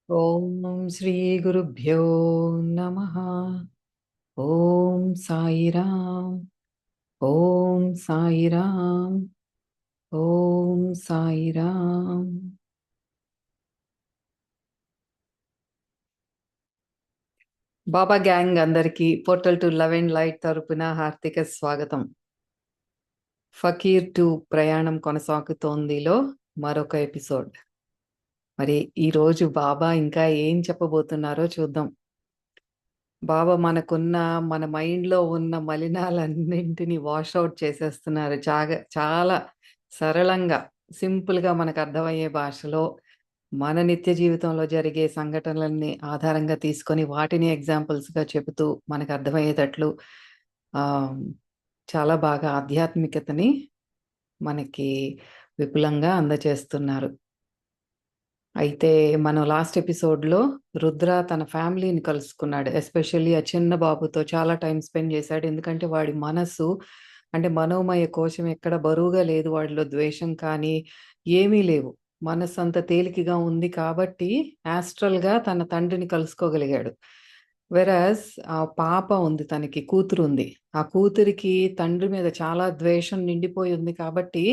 ఓం శ్రీ గురుభ్యో నమః. ఓం సాయిరామ్. ఓం సాయిరామ్. ఓం సాయిరామ్. బాబా గ్యాంగ్ అందరికీ portal to love and light తరపున హార్దిక స్వాగతం. ఫకీర్ టు ప్రయాణం కొనసాగుతోందిలో మరొక ఎపిసోడ్. మరి ఈరోజు బాబా ఇంకా ఏం చెప్పబోతున్నారో చూద్దాం. బాబా మన మైండ్లో ఉన్న మలినాలన్నింటినీ వాష్ అవుట్ చేసేస్తున్నారు. చాలా సరళంగా, సింపుల్గా మనకు అర్థమయ్యే భాషలో మన నిత్య జీవితంలో జరిగే సంఘటనలన్నీ ఆధారంగా తీసుకొని వాటిని ఎగ్జాంపుల్స్గా చెబుతూ మనకు అర్థమయ్యేటట్లు ఆ, చాలా బాగా ఆధ్యాత్మికతని మనకి విపులంగా అందజేస్తున్నారు. అయితే మనం లాస్ట్ ఎపిసోడ్లో రుద్ర తన ఫ్యామిలీని కలుసుకున్నాడు. ఎస్పెషల్లీ ఆ చిన్న బాబుతో చాలా టైం స్పెండ్ చేశాడు. ఎందుకంటే వాడి మనసు అంటే మనోమయ కోశం ఎక్కడ బరువుగా లేదు, వాడిలో ద్వేషం కానీ ఏమీ లేవు. మనసు అంత తేలికగా ఉంది కాబట్టి యాస్ట్రల్గా తన తండ్రిని కలుసుకోగలిగాడు. వెరాజ్ ఆ పాప ఉంది, తనకి కూతురు ఉంది. ఆ కూతురికి తండ్రి మీద చాలా ద్వేషం నిండిపోయి ఉంది కాబట్టి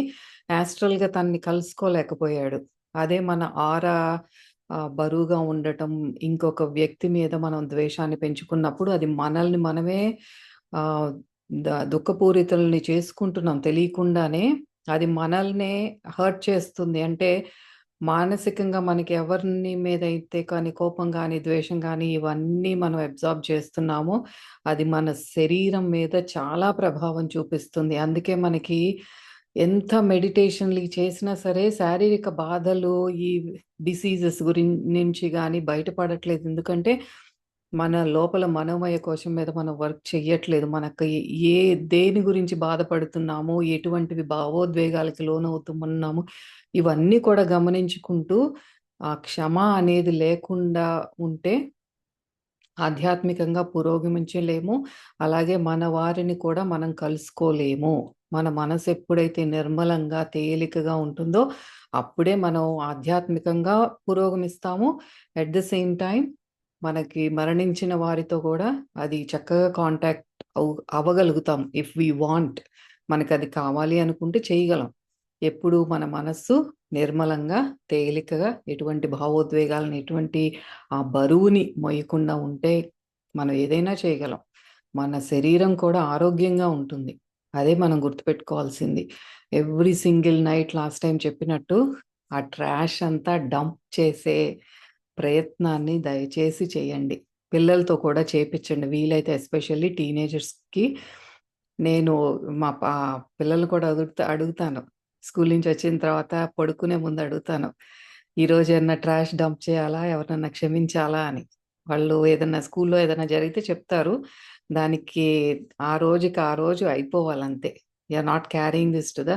యాస్ట్రల్గా తనని కలుసుకోలేకపోయాడు. అదే మన ఆరా బరువుగా ఉండటం, ఇంకొక వ్యక్తి మీద మనం ద్వేషాన్ని పెంచుకున్నప్పుడు అది మనల్ని మనమే ఆ, దుఃఖపూరితుల్ని చేసుకుంటున్నాం తెలియకుండానే. అది మనల్నే హర్ట్ చేస్తుంది. అంటే మానసికంగా మనకి ఎవరిని మీద అయితే కానీ కోపం కానీ ద్వేషం కానీ ఇవన్నీ మనం అబ్జార్బ్ చేస్తున్నామో అది మన శరీరం మీద చాలా ప్రభావం చూపిస్తుంది. అందుకే మనకి ఎంత మెడిటేషన్లు చేసినా సరే శారీరక బాధలు, ఈ డిసీజెస్ నుంచి కానీ బయటపడట్లేదు. ఎందుకంటే మన లోపల మనోమయ కోశం మీద మనం వర్క్ చెయ్యట్లేదు. మనకి ఏ దేని గురించి బాధపడుతున్నాము, ఎటువంటివి భావోద్వేగాలకి లోనవుతున్నాము, ఇవన్నీ కూడా గమనించుకుంటూ ఆ క్షమ అనేది లేకుండా ఉంటే ఆధ్యాత్మికంగా పురోగమించలేము. అలాగే మన వారిని కూడా మనం కలుసుకోలేము. మన మనసు ఎప్పుడైతే నిర్మలంగా తేలికగా ఉంటుందో అప్పుడే మనం ఆధ్యాత్మికంగా పురోగమిస్తాము. అట్ ద సేమ్ టైం మనకి మరణించిన వారితో కూడా అది చక్కగా కాంటాక్ట్ అవ్వగలుగుతాం. ఇఫ్ వి వాంట్, మనకు అది కావాలి అనుకుంటే చేయగలం. ఎప్పుడు మన మనస్సు నిర్మలంగా తేలికగా ఎటువంటి భావోద్వేగాలను ఎటువంటి ఆ బరువుని మోయకుండా ఉంటే మనం ఏదైనా చేయగలం. మన శరీరం కూడా ఆరోగ్యంగా ఉంటుంది. అదే మనం గుర్తుపెట్టుకోవాల్సింది. Every single night last time చెప్పినట్టు ఆ ట్రాష్ అంతా డంప్ చేసే ప్రయత్నాన్ని దయచేసి చేయండి. పిల్లలతో కూడా చేపించండి వీలైతే, ఎస్పెషల్లీ టీనేజర్స్కి. నేను మా పిల్లలు కూడా అడుగుతాను. స్కూల్ నుంచి వచ్చిన తర్వాత పడుకునే ముందు అడుగుతాను, ఈరోజు ఏదన్నా ట్రాష్ డంప్ చేయాలా, ఎవరినన్నా క్షమించాలా అని. వాళ్ళు ఏదన్నా స్కూల్లో ఏదైనా జరిగితే చెప్తారు. దానికి ఆ రోజుకి ఆ రోజు అయిపోవాలంతే. You're not carrying this to the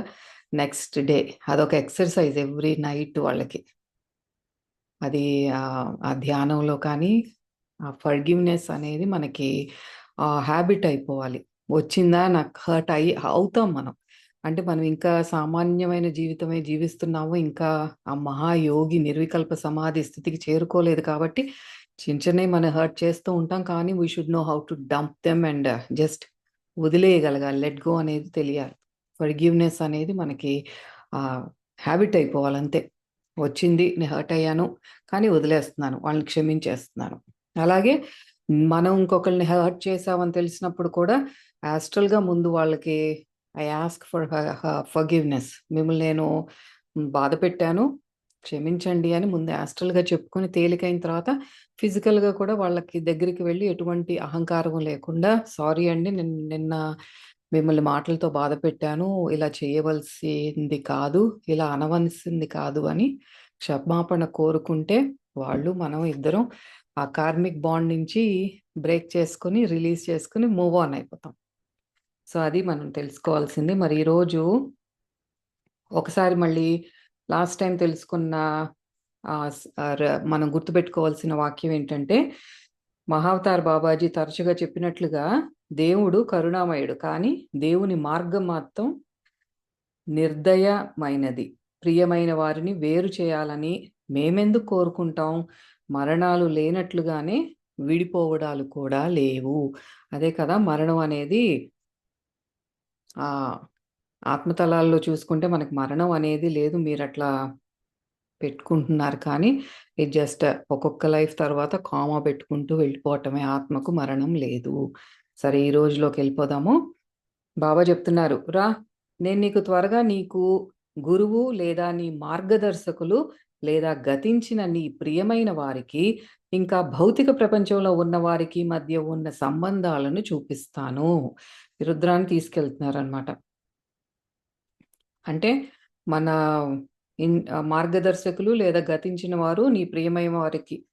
next day. అదొక ఎక్సర్సైజ్ ఎవ్రీ నైట్ వాళ్ళకి. అది ఆ ధ్యానంలో కానీ ఆ ఫర్గివ్నెస్ అనేది మనకి హ్యాబిట్ అయిపోవాలి. వచ్చిందా నాకు హర్ట్ అవుతాం మనం. అంటే మనం ఇంకా సామాన్యమైన జీవితమే జీవిస్తున్నాము. ఇంకా ఆ మహాయోగి నిర్వికల్ప సమాధి స్థితికి చేరుకోలేదు కాబట్టి చిన్న చిన్నవి మనం హర్ట్ చేస్తూ ఉంటాం. కానీ we should know how to dump them and just వదిలేయగలగాలి. లెట్ గో అనేది తెలియాలి. ఫర్గివ్నెస్ అనేది మనకి హ్యాబిట్ అయిపోవాలి అంతే. వచ్చింది, నేను హర్ట్ అయ్యాను, కానీ వదిలేస్తున్నాను, వాళ్ళని క్షమించేస్తున్నాను. అలాగే మనం ఇంకొకరిని హర్ట్ చేసామని తెలిసినప్పుడు కూడా యాస్ట్రల్గా ముందు వాళ్ళకి ఐ ఆస్క్ ఫర్ ఫర్గివ్నెస్. మిమ్మల్ని నేను బాధ పెట్టాను, క్షమించండి అని ముందు యాస్ట్రల్గా చెప్పుకొని తేలికైన తర్వాత ఫిజికల్గా కూడా వాళ్ళకి దగ్గరికి వెళ్ళి ఎటువంటి అహంకారం లేకుండా, సారీ అండి, నిన్న మిమ్మల్ని మాటలతో బాధ పెట్టాను, ఇలా చేయవలసింది కాదు, ఇలా అనవలసింది కాదు అని క్షమాపణ కోరుకుంటే వాళ్ళు మనం ఇద్దరం ఆ కార్మిక్ బాండ్ నుంచి బ్రేక్ చేసుకుని రిలీజ్ చేసుకుని మూవ్ ఆన్ అయిపోతాం. సో అది మనం తెలుసుకోవాల్సింది. మరి ఈరోజు ఒకసారి మళ్ళీ లాస్ట్ టైం తెలుసుకున్న మనం గుర్తుపెట్టుకోవాల్సిన వాక్యం ఏంటంటే, మహావతార్ బాబాజీ తరచుగా చెప్పినట్లుగా దేవుడు కరుణామయుడు, కానీ దేవుని మార్గం మాత్రం నిర్దయమైనది. ప్రియమైన వారిని వేరు చేయాలని మేమెందుకు కోరుకుంటాం? మరణాలు లేనట్లుగానే విడిపోవడాలు కూడా లేవు. అదే కదా మరణం అనేది ఆత్మతలాల్లో చూసుకుంటే మనకు మరణం అనేది లేదు. మీరట్లా పెట్టుకుంటున్నారు కానీ, ఇది జస్ట్ ఒక్కొక్క లైఫ్ తర్వాత కామా పెట్టుకుంటూ వెళ్ళిపోవటమే. ఆత్మకు మరణం లేదు. సరే ఈ రోజులోకెళ్ళిపోదాము. బాబా చెప్తున్నారు, "రా! నేను నీకు త్వరగా నీకు గురువు లేదా నీ మార్గదర్శకులు లేదా గతించిన నీ ప్రియమైన వారికి, ఇంకా భౌతిక ప్రపంచంలో ఉన్న వారికి మధ్య ఉన్న సంబంధాలను చూపిస్తాను." ఈ రుద్రాన్ని తీసుకెళ్తున్నారనమాట. అంటే మన మార్గదర్శకులు లేదా గతించిన వారు నీ ప్రియమైన వారికి,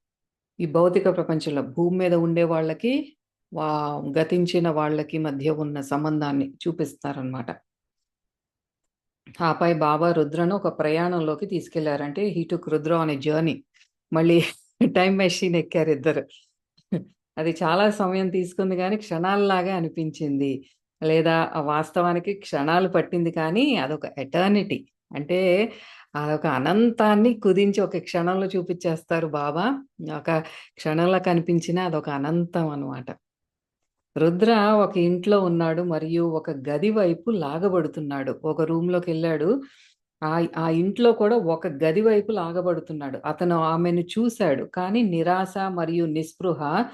ఈ భౌతిక ప్రపంచంలో భూమి మీద ఉండే వాళ్ళకి, గతించిన వాళ్ళకి మధ్య ఉన్న సంబంధాన్ని చూపిస్తారనమాట. ఆపై బాబా రుద్రను ఒక ప్రయాణంలోకి తీసుకెళ్లారంటే he took Rudra on a journey. మళ్ళీ టైమ్ మెషిన్ ఎక్కారు ఇద్దరు. అది చాలా సమయం తీసుకుంది కానీ క్షణాల్లాగే అనిపించింది. లేదా వాస్తవానికి క్షణాలు పట్టింది కానీ అదొక ఎటర్నిటీ. అంటే అదొక అనంతాన్ని కుదించి ఒక క్షణంలో చూపిచ్చేస్తారు బాబా. ఒక క్షణంలో కనిపించినా అదొక అనంతం అనమాట. రుద్ర ఒక ఇంట్లో ఉన్నాడు మరియు ఒక గది వైపు లాగబడుతున్నాడు. ఒక రూమ్‌లోకెళ్ళాడు. ఆ ఇంట్లో కూడా ఒక గది వైపు లాగబడుతున్నాడు. అతను ఆమెను చూసాడు. కానీ నిరాశ మరియు నిస్పృహ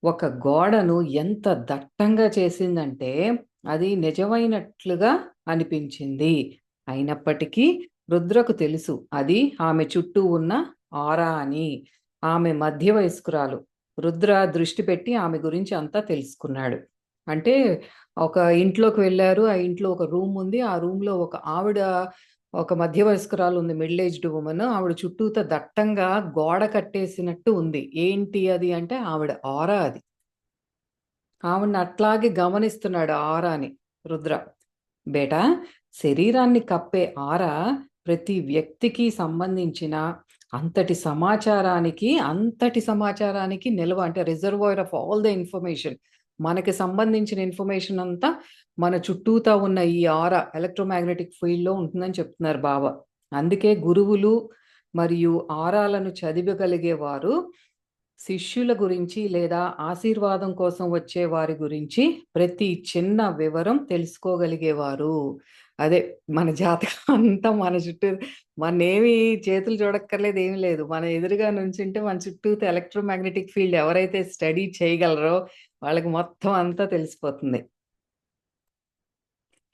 ఒక గోడను ఎంత దట్టంగా చేసిందంటే, అది నిజమైనట్లుగా అనిపించింది. అయినప్పటికీ రుద్రకు తెలుసు అది ఆమె చుట్టూ ఉన్న ఆరా అని. ఆమె మధ్య వయస్కురాలు. రుద్ర దృష్టి పెట్టి ఆమె గురించి అంతా తెలుసుకున్నాడు. అంటే ఒక ఇంట్లోకి వెళ్లారు. ఆ ఇంట్లో ఒక రూమ్ ఉంది. ఆ రూమ్‌లో ఒక ఆవిడ, ఒక మధ్య వయస్కురాలు ఉంది. Middle aged woman. ఆవిడ చుట్టూతా దట్టంగా గోడ కట్టేసినట్టు ఉంది. ఏంటి అది అంటే ఆవిడ ఆరా అది. ఆవిడని అట్లాగే గమనిస్తున్నాడు ఆ ఆరాని రుద్ర. బేటా, శరీరాన్ని కప్పే ఆరా ప్రతి వ్యక్తికి సంబంధించిన అంతటి సమాచారానికి నిల్వ. అంటే reservoir of all the information. మనకి సంబంధించిన ఇన్ఫర్మేషన్ అంతా మన చుట్టూతా ఉన్న ఈ ఆరా ఎలక్ట్రోమాగ్నెటిక్ ఫీల్డ్‌లో ఉంటుందని చెప్తున్నారు బాబా. అందుకే గురువులు మరియు ఆరాలను చదివగలిగేవారు శిష్యుల గురించి లేదా ఆశీర్వాదం కోసం వచ్చే వారి గురించి ప్రతి చిన్న వివరం తెలుసుకోగలిగేవారు. అదే మన జాతకం అంతా మన చుట్టూ, మననేమి చేతులు చూడక్కర్లేదు, ఏమి లేదు. మన ఎదురుగా నుంచుంటే మన చుట్టూతా ఎలక్ట్రోమాగ్నెటిక్ ఫీల్డ్ ఎవరైతే స్టడీ చేయగలరో వాళ్ళకి మొత్తం అంతా తెలిసిపోతుంది.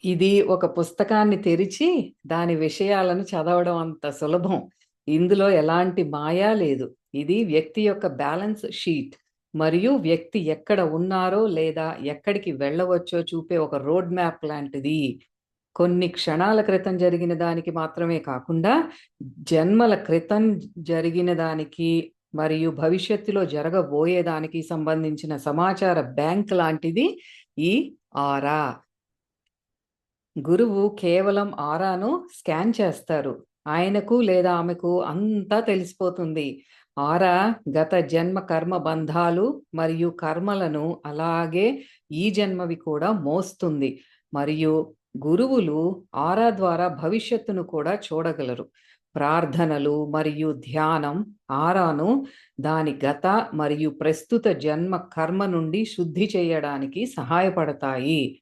ఇది ఒక పుస్తకాన్ని తెరిచి దాని విషయాలను చదవడం అంత సులభం. ఇందులో ఎలాంటి మాయ లేదు. ఇది వ్యక్తి యొక్క బ్యాలెన్స్ షీట్ మరియు వ్యక్తి ఎక్కడ ఉన్నారో లేదా ఎక్కడికి వెళ్ళవచ్చో చూపే ఒక రోడ్ మ్యాప్ లాంటిది. కొన్ని క్షణాల క్రితం జరిగిన దానికి మాత్రమే కాకుండా, జన్మల క్రితం జరిగిన దానికి మరియు భవిష్యత్తులో జరగబోయే దానికి సంబంధించిన సమాచార బ్యాంక్ లాంటిది ఈ ఆరా. గురువు కేవలం ఆరాను స్కాన్ చేస్తారు. ఆయనకు లేదా ఆమెకు అంతా తెలిసిపోతుంది. ఆరా గత జన్మ కర్మ బంధాలు మరియు కర్మలను అలాగే ఈ జన్మవి కూడా మోస్తుంది. మరియు గురువులు ఆరా ద్వారా భవిష్యత్తును కూడా చూడగలరు. ప్రార్థనలు మరియు ధ్యానం ఆరాను దాని గత మరియు ప్రస్తుత జన్మ కర్మ నుండి శుద్ధి చేయడానికి సహాయపడతాయి.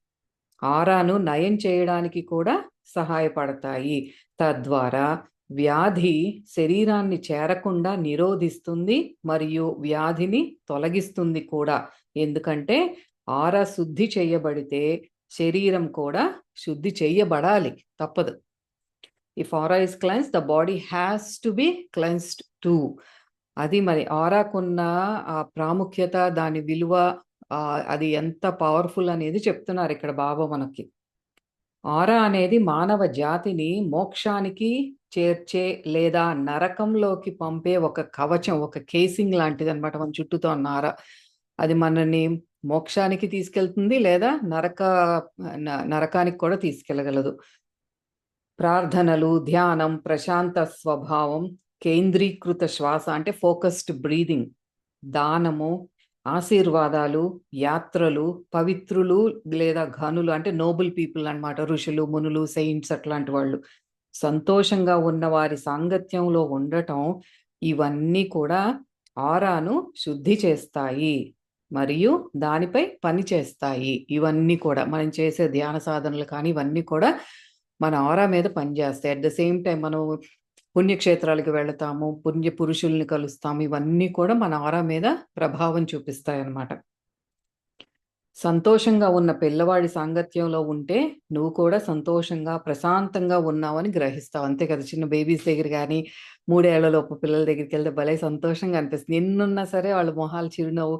ఆరాను నయం చేయడానికి కూడా సహాయపడతాయి. తద్వారా వ్యాధి శరీరాన్ని చేరకుండా నిరోధిస్తుంది మరియు వ్యాధిని తొలగిస్తుంది కూడా. ఎందుకంటే ఆరా శుద్ధి చేయబడితే శరీరం కూడా శుద్ధి చెయ్యబడాలి. తప్పదు. If aura is cleansed, the body has to be cleansed two. అది మరి ఆరాకున్న ప్రాముఖ్యత, దాని విలువ, అది ఎంత పవర్ఫుల్ అనేది చెప్తున్నారు ఇక్కడ బాబా మనకి. ఆరా అనేది మానవ జాతిని మోక్షానికి చేర్చే లేదా నరకంలోకి పంపే ఒక కవచం, ఒక కేసింగ్ లాంటిదనమాట మన చుట్టూతో ఉన్న ఆరా. అది మనని మోక్షానికి తీసుకెళ్తుంది లేదా నరకానికి కూడా తీసుకెళ్ళగలదు. ప్రార్థనలు, ధ్యానం, ప్రశాంత స్వభావం, కేంద్రీకృత శ్వాస అంటే ఫోకస్డ్ బ్రీదింగ్, దానము, ఆశీర్వాదాలు, యాత్రలు, పవిత్రులు లేదా ఘనులు అంటే నోబుల్ పీపుల్ అన్నమాట. ఋషులు, మునులు, సెయింట్స్ అట్లాంటి వాళ్ళు. సంతోషంగా ఉన్న వారి సాంగత్యంలో ఉండటం, ఇవన్నీ కూడా ఆరాను శుద్ధి చేస్తాయి మరియు దానిపై పని చేస్తాయి. ఇవన్నీ కూడా మనం చేసే ధ్యాన సాధనలు కానీ ఇవన్నీ కూడా మన ఆరా మీద పనిచేస్తాయి. అట్ ద సేమ్ టైం మనం పుణ్యక్షేత్రాలకు వెళతాము, పుణ్య పురుషుల్ని కలుస్తాము. ఇవన్నీ కూడా మన ఆరా మీద ప్రభావం చూపిస్తాయి అన్నమాట. సంతోషంగా ఉన్న పిల్లవాడి సాంగత్యంలో ఉంటే నువ్వు కూడా సంతోషంగా, ప్రశాంతంగా ఉన్నావని గ్రహిస్తావు. అంతే కదా! చిన్న బేబీస్ దగ్గర గానీ, 3 ఏళ్లలోపు పిల్లల దగ్గరికెళ్తే భలే సంతోషంగా అనిపిస్తుంది. ఎన్నున్నా సరే వాళ్ళ మొహాలు చిరునవ్వు,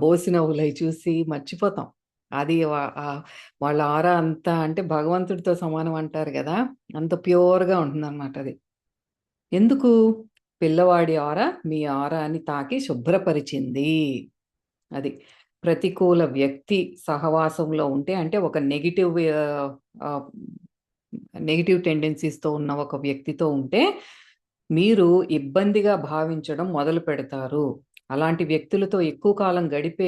బోసి నవ్వులయి చూసి మర్చిపోతాం. అది వాళ్ళ ఆరా అంతా అంటే భగవంతుడితో సమానం అంటారు గదా! అంత ప్యూర్‌గా ఉంటుందన్నమాట అది. ఎందుకు? పిల్లవాడి ఆరా మీ ఆరాని తాకి శుభ్రపరిచింది. అది. ప్రతికూల వ్యక్తి సహవాసంలో ఉంటే అంటే ఒక ఆహ్, నెగెటివ్ టెండెన్సీస్‌తో ఉన్న ఒక వ్యక్తితో ఉంటే, మీరు ఇబ్బందిగా భావించడం మొదలుపెడతారు. అలాంటి వ్యక్తులతో ఎక్కువ కాలం గడిపితే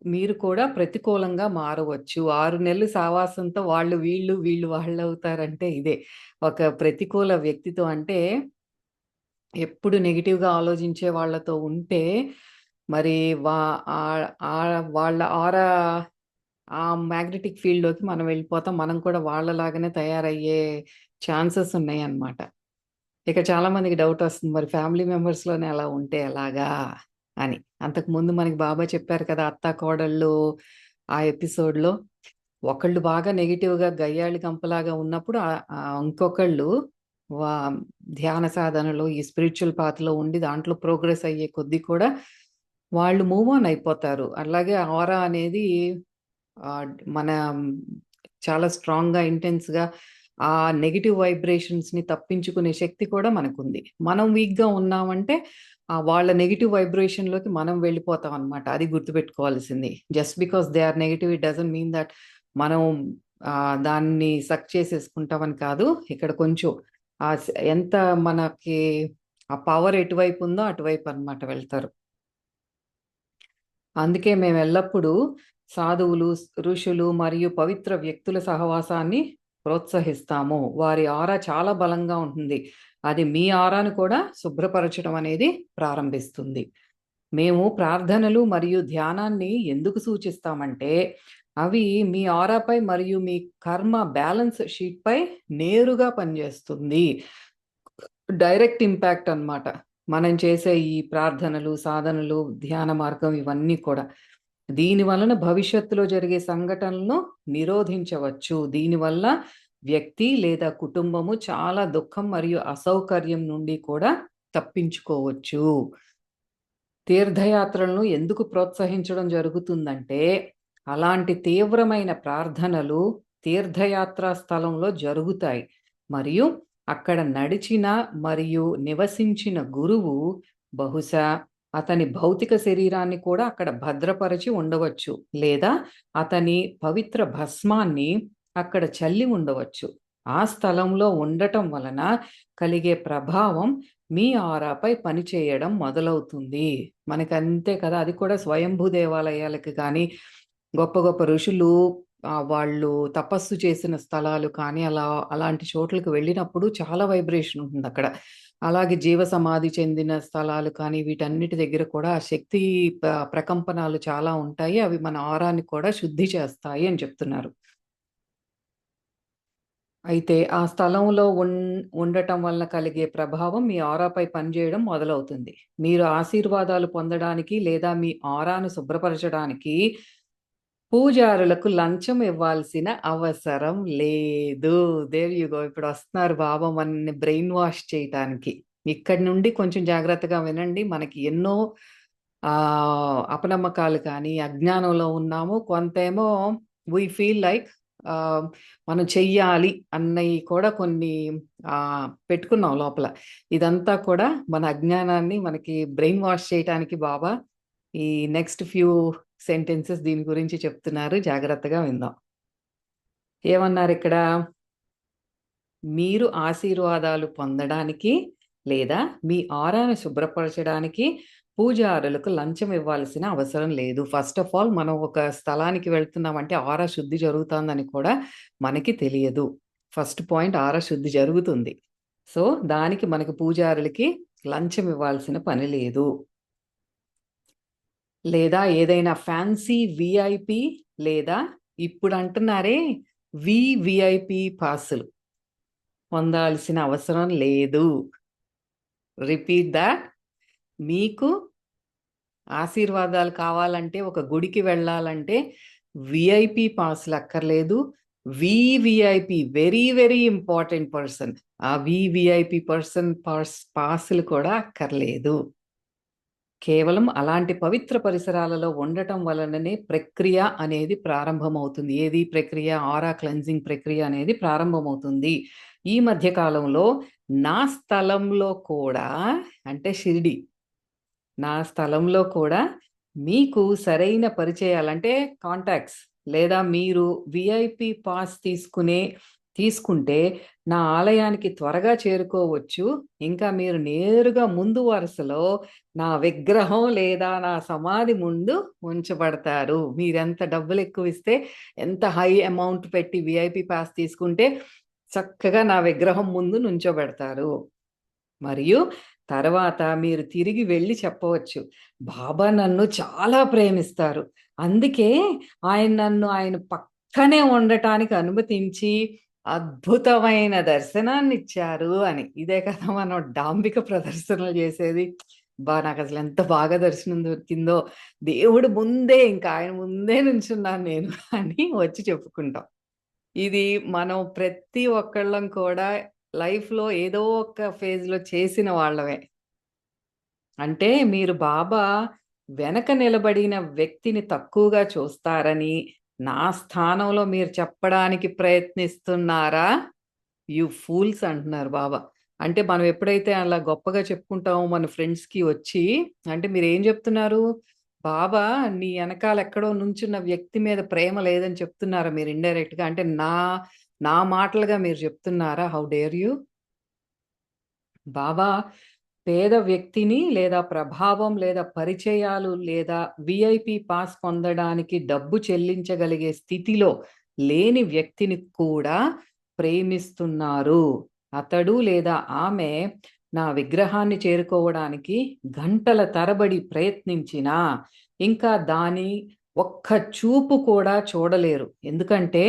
మీరు కూడా ప్రతికూలంగా మారవచ్చు. 6 నెలలు సావాసంతో వీళ్ళు వాళ్ళవుతారంటే ఇదే. ఒక ప్రతికూల వ్యక్తితో అంటే ఎప్పుడు నెగెటివ్‌గా ఆలోచించే వాళ్ళతో ఉంటే, మరి వా ఆహ్, వాళ్ళ ఆరా ఆ మ్యాగ్నెటిక్ ఫీల్డ్‌లోకి మనం వెళ్ళిపోతాం. మనం కూడా వాళ్ళలాగానే తయారయ్యే ఛాన్సెస్ ఉన్నాయన్నమాట. ఇక చాలామందికి డౌటొస్తుంది. మరి ఫ్యామిలీ మెంబర్స్‌లోనే అలా ఉంటే ఎలాగా అని. అంతకుముందు మనకి బాబా చెప్పారు కదా! అత్తా, కోడళ్ళు ఆ ఎపిసోడ్‌లో. ఒకళ్ళు బాగా నెగెటివ్‌గా గయ్యాళి గంపలాగా ఉన్నప్పుడు ఇంకొకళ్ళు వా ధ్యాన సాధనలో ఈ స్పిరిచ్యువల్ పాత్‌లో ఉండి దాంట్లో ప్రోగ్రెస్ అయ్యే కొద్దీ కూడా వాళ్ళు మూవ్ ఆన్ అయిపోతారు. అలాగే ఆరా అనేది మన చాలా స్ట్రాంగ్‌గా, ఇంటెన్స్‌గా ఆ నెగెటివ్ వైబ్రేషన్స్‌ని తప్పించుకునే శక్తి కూడా మనకుంది. మనం వీక్‌గా ఉన్నామంటే వాళ్ళ నెగెటివ్ వైబ్రేషన్‌లోకి మనం వెళ్ళిపోతాం అన్నమాట. అది గుర్తుపెట్టుకోవాల్సింది. Just because they are negative it doesn't mean that మనం దాన్ని సక్ చేసేసుకుంటామని కాదు. ఇక్కడ కొంచెం ఎంత మనకి ఆ పవర్ ఎటువైపు ఉందో అటువైపు అన్నమాట వెళ్తారు. అందుకే మేమెల్లప్పుడూ సాధువులు, ఋషులు మరియు పవిత్ర వ్యక్తుల సహవాసాన్ని ప్రోత్సహిస్తాము. వారి ఆరా చాలా బలంగా ఉంటుంది. అది మీ ఆరాను కూడా శుభ్రపరచడం అనేది ప్రారంభిస్తుంది. మేము ప్రార్థనలు మరియు ధ్యానాన్ని ఎందుకు సూచిస్తామంటే, అవి మీ ఆరాపై మరియు మీ కర్మ బ్యాలెన్స్ షీట్‌పై నేరుగా పనిచేస్తుంది. డైరెక్ట్ ఇంపాక్ట్ అన్నమాట. మనం చేసే ఈ ప్రార్థనలు, సాధనలు, ధ్యాన మార్గం ఇవన్నీ కూడా. దీని వలన భవిష్యత్తులో జరిగే సంఘటనలను నిరోధించవచ్చు. దీనివల్ల వ్యక్తి లేదా కుటుంబము చాలా దుఃఖం మరియు అసౌకర్యం నుండి కూడా తప్పించుకోవచ్చు. తీర్థయాత్రలను ఎందుకు ప్రోత్సహించడం జరుగుతుందంటే, అలాంటి తీవ్రమైన ప్రార్థనలు తీర్థయాత్రా స్థలంలో జరుగుతాయి. మరియు అక్కడ నడిచిన మరియు నివసించిన గురువు బహుశా అతని భౌతిక శరీరాన్ని కూడా అక్కడ భద్రపరచి ఉండవచ్చు. లేదా అతని పవిత్ర భస్మాన్ని అక్కడ చల్లి ఉండవచ్చు. ఆ స్థలంలో ఉండటం వలన కలిగే ప్రభావం మీ ఆరాపై పనిచేయడం మొదలవుతుంది. మనకంతే కదా! అది కూడా స్వయంభూ దేవాలయాలకి కానీ, గొప్ప గొప్ప ఋషులు వాళ్ళు తపస్సు చేసిన స్థలాలు కానీ, అలాంటి చోట్లకి వెళ్ళినప్పుడు చాలా వైబ్రేషన్ ఉంటుందక్కడ. అలాగే జీవ సమాధి చెందిన స్థలాలు కానీ, వీటన్నిటి దగ్గర కూడా ఆ శక్తి ప్రకంపనాలు చాలా ఉంటాయి. అవి మన ఆరాన్ని కూడా శుద్ధి చేస్తాయి అని చెప్తున్నారు. అయితే ఆ స్థలంలో ఉండటం వల్ల కలిగే ప్రభావం మీ ఆరాపై పనిచేయడం మొదలవుతుంది. మీరు ఆశీర్వాదాలు పొందడానికి లేదా మీ ఆరాను శుభ్రపరచడానికి పూజారులకు లంచం ఇవ్వాల్సిన అవసరం లేదు. There you go. ఇప్పుడొస్తున్నారు బాబా మనల్ని బ్రెయిన్ వాష్ చేయటానికి. ఇక్కడి నుండి కొంచెం జాగ్రత్తగా వినండి. మనకి ఎన్నో అపనమ్మకాలు కానీ, అజ్ఞానంలో ఉన్నాము. కొంతేమో వి ఫీల్ లైక్ ఆహ్, మనం చెయ్యాలి అన్నయి కూడా కొన్ని పెట్టుకున్నాం లోపల. ఇదంతా కూడా మన అజ్ఞానాన్ని మనకి బ్రెయిన్ వాష్ చేయటానికి బాబా ఈ నెక్స్ట్ ఫ్యూ సెంటెన్సెస్ దీని గురించి చెప్తున్నారు. జాగ్రత్తగా విందాం. ఏమన్నారిక్కడ? మీరు ఆశీర్వాదాలు పొందడానికి లేదా మీ ఆరాను శుభ్రపరచడానికి పూజారులకు లంచం ఇవ్వాల్సిన అవసరం లేదు. ఫస్ట్ ఆఫ్ ఆల్ మనం ఒక స్థలానికి వెళ్తున్నామంటే ఆరా శుద్ధి జరుగుతుందని కూడా మనకి తెలియదు. ఫస్ట్ పాయింట్ ఆరా శుద్ధి జరుగుతుంది. సో, దానికి మనకి పూజారులకి లంచం ఇవ్వాల్సిన పని లేదు. లేదా ఏదైనా ఫ్యాన్సీ వీఐపీ లేదా ఇప్పుడు అంటున్నారే వీవీఐపీ పాసులు పొందాల్సిన అవసరం లేదు. Repeat that. మీకు ఆశీర్వాదాలు కావాలంటే ఒక గుడికి వెళ్ళాలంటే విఐపి పాస్లు అక్కర్లేదు. VVIP very very important person. ఆ వివిఐపి పర్సన్ పాస్లు కూడా అక్కర్లేదు. కేవలం అలాంటి పవిత్ర పరిసరాలలో ఉండటం వలననే ప్రక్రియ అనేది ప్రారంభమవుతుంది. ఏది ప్రక్రియ? ఆరా క్లెన్జింగ్ ప్రక్రియ అనేది ప్రారంభమవుతుంది. ఈ మధ్య కాలంలో నా స్థలంలో కూడా అంటే షిరిడి నా స్థలంలో కూడా మీకు సరైన పరిచయాలంటే కాంటాక్ట్స్ లేదా మీరు విఐపి పాస్ తీసుకుంటే నా ఆలయానికి త్వరగా చేరుకోవచ్చు. ఇంకా మీరు నేరుగా ముందు వరుసలో నా విగ్రహం లేదా నా సమాధి ముందు ఉంచబడతారు. మీరెంత డబ్బులు ఎక్కువ ఇస్తే, ఎంత హై అమౌంట్ పెట్టి విఐపి పాస్ తీసుకుంటే చక్కగా నా విగ్రహం ముందు నుంచోబెడతారు. మరియు తర్వాత మీరు తిరిగి వెళ్ళి చెప్పవచ్చు, బాబా నన్ను చాలా ప్రేమిస్తారు. అందుకే ఆయన పక్కనే ఉండటానికి అనుమతించి అద్భుతమైన దర్శనాన్నిచ్చారు అని. ఇదే కదా మనం డాంబిక ప్రదర్శనలు చేసేది. నాకసలు ఎంత బాగా దర్శనం దొరికిందో, దేవుడు ముందే ఇంకా ఆయన ముందే నుంచున్నాను నేను అని వచ్చి చెప్పుకుంటాం. ఇది మనం ప్రతి ఒక్కళ్ళం కూడా లైఫ్‌లో ఏదో ఒక ఫేజ్‌లో చేసిన వాళ్ళమే. అంటే మీరు బాబా వెనక నిలబడిన వ్యక్తిని తక్కువగా చూస్తారని, నా స్థానంలో మీరు చెప్పడానికి ప్రయత్నిస్తున్నారా? యూ ఫూల్స్ అంటున్నారు బాబా. అంటే మనం ఎప్పుడైతే అలా గొప్పగా చెప్పుకుంటామో మన ఫ్రెండ్స్‌కి వచ్చి, అంటే మీరేం చెప్తున్నారు? బాబా నీ ఎనకాల ఎక్కడో నుంచున్న వ్యక్తి మీద ప్రేమ లేదని చెప్తున్నారా మీరు ఇండైరెక్ట్‌గా? అంటే నా మాటలుగా మీరు చెప్తున్నారా? How dare you? బాబా పేద వ్యక్తిని లేదా ప్రభావం లేదా పరిచయాలు లేదా విఐపి పాస్ పొందడానికి డబ్బు చెల్లించగలిగే స్థితిలో లేని వ్యక్తిని కూడా ప్రేమిస్తున్నారు. అతడు లేదా ఆమె నా విగ్రహాన్ని చేరుకోవడానికి గంటల తరబడి ప్రయత్నించినా ఇంకా దాని ఒక్క చూపు కూడా చూడలేరు. ఎందుకంటే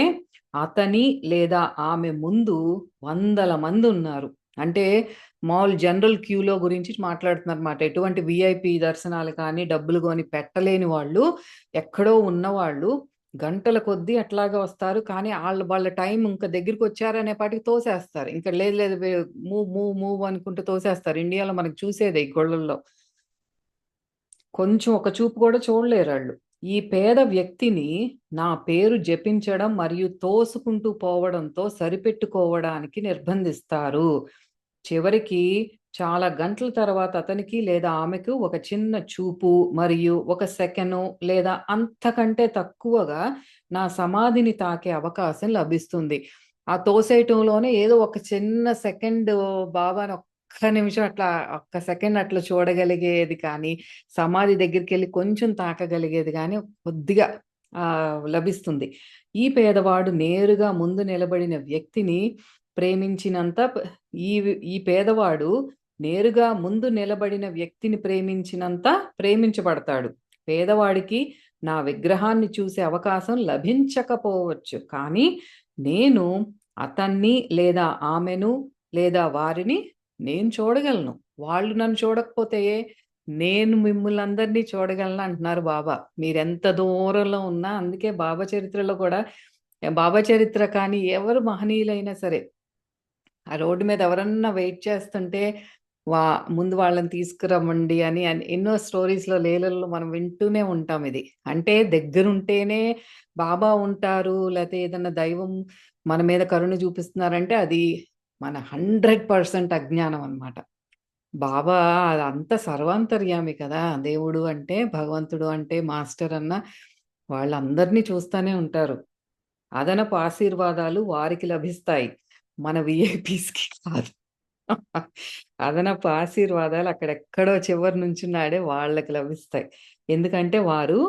అతని లేదా ఆమె ముందు వందల మంది ఉన్నారు. అంటే మామూలు జనరల్ క్యూలో గురించి మాట్లాడుతున్నారన్నమాట. ఎటువంటి వీఐపీ దర్శనాలు కానీ, డబ్బులు కొని పెట్టలేని వాళ్ళు, ఎక్కడో ఉన్నవాళ్ళు గంటల కొద్దీ అట్లాగా వస్తారు. కానీ వాళ్ళ టైం ఇంక దగ్గరికొచ్చారనేపాటికి తోసేస్తారు. ఇంక లేదు లేదు మూవ్, మూవ్, మూవ్ అనుకుంటూ తోసేస్తారు. ఇండియాలో మనకు చూసేదే ఈ గుళ్ళల్లో. కొంచెం ఒక చూపు కూడా చూడలేరాళ్ళు. ఈ పేద వ్యక్తిని నా పేరు జపించడం మరియు తోసుకుంటూ పోవడంతో సరిపెట్టుకోవడానికి నిర్బంధిస్తారు. చివరికి చాలా గంటల తర్వాత అతనికి లేదా ఆమెకు ఒక చిన్న చూపు మరియు ఒక సెకను లేదా అంతకంటే తక్కువగా నా సమాధిని తాకే అవకాశం లభిస్తుంది. ఆ తోసేయటంలోనే ఏదో ఒక చిన్న సెకండ్ బాబాని ఒక్క నిమిషం అట్లా ఒక్క సెకండ్ అట్లా చూడగలిగేది కానీ, సమాధి దగ్గరికెళ్ళి కొంచెం తాకగలిగేది గానీ కొద్దిగా లభిస్తుంది. ఈ పేదవాడు నేరుగా ముందు నిలబడిన వ్యక్తిని ప్రేమించినంత ఈ ఈ పేదవాడు నేరుగా ముందు నిలబడిన వ్యక్తిని ప్రేమించినంత ప్రేమించబడతాడు. పేదవాడికి నా విగ్రహాన్ని చూసే అవకాశం లభించకపోవచ్చు. కానీ నేను అతన్ని లేదా ఆమెను లేదా వారిని నేను చూడగలను. వాళ్ళు నన్ను చూడకపోతే నేను మిమ్ములందరినీ చూడగలను అంటున్నారు బాబా. మీరెంత దూరంలో ఉన్నా అందుకే బాబా చరిత్రలో కూడా బాబా చరిత్ర కానీ ఎవరు మహనీయులైనా సరే ఆ రోడ్డు మీద ఎవరన్నా వెయిట్ చేస్తుంటే వా ముందు వాళ్ళని తీసుకురమ్మండి అని ఎన్నో స్టోరీస్‌లో లీలల్లో మనం వింటూనే ఉంటాం ఇది. అంటే దగ్గరుంటేనే బాబా ఉంటారు. లేతే ఏదన్నా దైవం మన మీద కరుణ చూపిస్తున్నారంటే అది మన 100% అజ్ఞానం అన్నమాట. బాబా అదంతా సర్వాంతర్యామి కదా! దేవుడు అంటే, భగవంతుడు అంటే, మాస్టర్ అన్న వాళ్ళందరినీ చూస్తానే ఉంటారు. అదనపు ఆశీర్వాదాలు వారికి లభిస్తాయి. మన వీఐపీస్‌కి కాదు. అదనపు ఆశీర్వాదాలు అక్కడెక్కడో చివరి నుంచున్నాడే వాళ్ళకి లభిస్తాయి. ఎందుకంటే వారు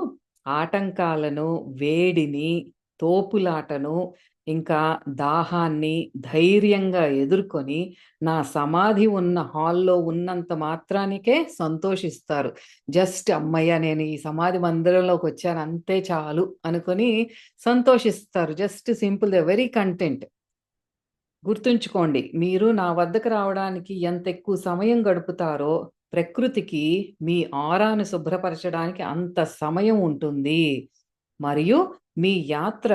ఆటంకాలను, వేడిని, తోపులాటను, ఇంకా దాహాన్ని ధైర్యంగా ఎదుర్కొని, నా సమాధి ఉన్న హాల్‌లో ఉన్నంత మాత్రానికే సంతోషిస్తారు. జస్ట్ హమ్మయ్య! నేను ఈ సమాధి మందిరంలోకొచ్చాను అంతే చాలు అనుకోని సంతోషిస్తారు. Just simple they very content. గుర్తుంచుకోండి. మీరు నా వద్దకు రావడానికి ఎంతెక్కువ సమయం గడుపుతారో, ప్రకృతికి మీ ఆరాను శుభ్రపరచడానికి అంత సమయం ఉంటుంది. మరియు మీ యాత్ర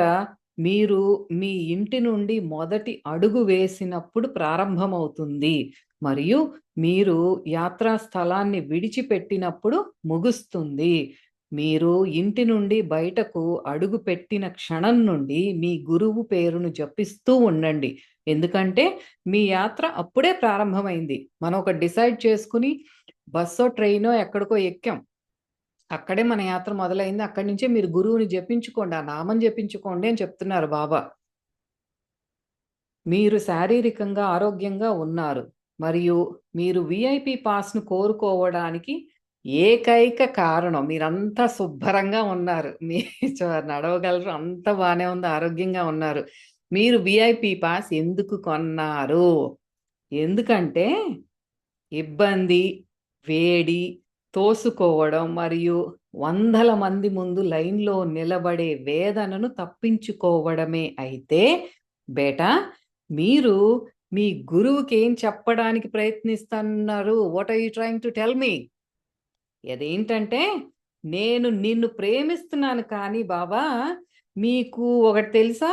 మీరు మీ ఇంటి నుండి మొదటి అడుగు వేసినప్పుడు ప్రారంభమవుతుంది. మరియు మీరు యాత్రా స్థలాన్ని విడిచిపెట్టినప్పుడు ముగుస్తుంది. మీరు ఇంటి నుండి బయటకు అడుగుపెట్టిన క్షణం నుండి మీ గురువు పేరును జపిస్తూ ఉండండి. ఎందుకంటే మీ యాత్ర అప్పుడే ప్రారంభమైంది. మనం ఒకటి డిసైడ్ చేసుకుని బస్సో, ట్రైనో ఎక్కడికో ఎక్కాం. అక్కడే మన యాత్ర మొదలైంది. అక్కడి నుంచే మీరు గురువుని జపించుకోండి. ఆ నామం జపించుకోండి అని చెప్తున్నారు బాబా. మీరు శారీరకంగా ఆరోగ్యంగా ఉన్నారు. మరియు మీరు వీఐపీ పాస్‌ను కోరుకోవడానికి ఏకైక కారణం మీరంతా శుభ్రంగా ఉన్నారు. మీ నడవగలరు. అంతా బానే ఉంది. ఆరోగ్యంగా ఉన్నారు. మీరు వీఐపీ పాస్ ఎందుకు కొన్నారు? ఎందుకంటే ఇబ్బంది, వేడి, తోసుకోవడం మరియు వందల మంది ముందు లైన్‌లో నిలబడే వేదనను తప్పించుకోవడమే అయితే, బేటా మీరు మీ గురువుకేం చెప్పడానికి ప్రయత్నిస్తన్నారు? What are you trying to tell me? అదేంటంటే, నేను నిన్ను ప్రేమిస్తున్నాను కానీ బాబా, మీకు ఒకటి తెలుసా?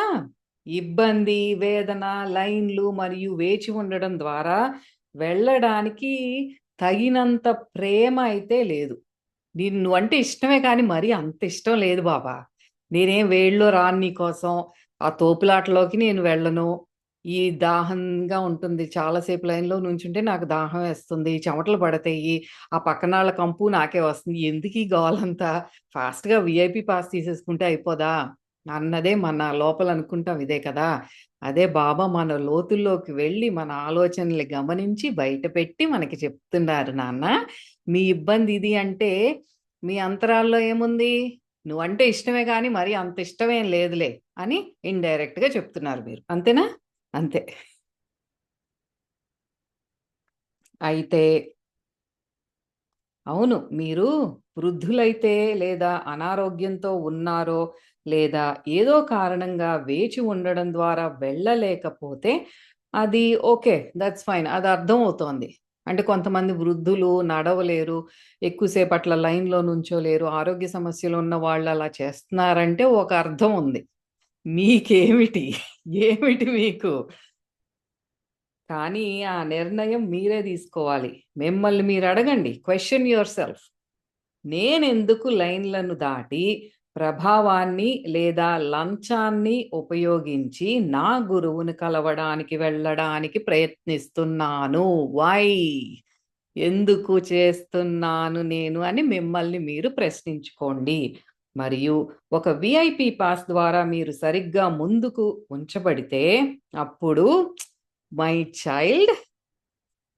ఇబ్బంది, వేదన, లైన్‌లు మరియు వేచి ఉండడం ద్వారా వెళ్ళడానికి తగినంత ప్రేమ అయితే లేదు. నువ్వంటే ఇష్టమే కానీ మరీ అంత ఇష్టం లేదు బాబా. నేనేం వేడిలో రాను నీకోసం. ఆ తోపులాటలోకి నేను వెళ్ళను. ఈ దాహంగా ఉంటుంది. చాలా సేపు లైన్‌లో నుంచుంటే నాకు దాహం వేస్తుంది. చెమటలు పడతాయి. ఆ పక్కనాళ్ళ కంపు నాకే వస్తుంది. ఎందుకీ గోలంతా? ఫాస్ట్‌గా వీఐపీ పాస్ తీసేసుకుంటే అయిపోదా? అన్నదే మన లోపల అనుకుంటాం ఇదే కదా! అదే బాబా మన లోతుల్లోకి వెళ్ళి మన ఆలోచనలు గమనించి బయటపెట్టి మనకి చెప్తున్నారు నాన్న. మీ ఇబ్బంది ఇది అంటే మీ అంతరాల్లో ఏముంది? నువ్వంటే ఇష్టమే గానీ మరీ అంత ఇష్టమేం లేదులే అని ఇండైరెక్ట్‌గా చెప్తున్నారు మీరు. అంతేనా? అంతే. అయితే అవును. మీరు వృద్ధులైతే లేదా అనారోగ్యంతో ఉన్నారో, లేదా ఏదో కారణంగా వేచి ఉండడం ద్వారా వెళ్ళలేకపోతే అది ఓకే. That's fine. అది అర్థమవుతోంది. అంటే కొంతమంది వృద్ధులు నడవలేరు, ఎక్కువ సేపు అట్లా లైన్‌లో నుంచోలేరు, ఆరోగ్య సమస్యలు ఉన్న వాళ్ళు అలా చేస్తున్నారంటే ఒక అర్థం ఉంది. మీకేమిటి? ఏమిటి మీకు? కానీ ఆ నిర్ణయం మీరే తీసుకోవాలి. మిమ్మల్ని మీరడగండి. Question yourself. నేనెందుకు లైన్‌లను దాటి ప్రభావాన్ని లేదా లంచాన్ని ఉపయోగించి నా గురువుని కలవడానికి వెళ్ళడానికి ప్రయత్నిస్తున్నాను? వై? ఎందుకు చేస్తున్నాను నేను అని మిమ్మల్ని మీరు ప్రశ్నించుకోండి. మరియు ఒక వీఐపీ పాస్ ద్వారా మీరు సరిగ్గా ముందుకు ఉంచబడితే అప్పుడు మై చైల్డ్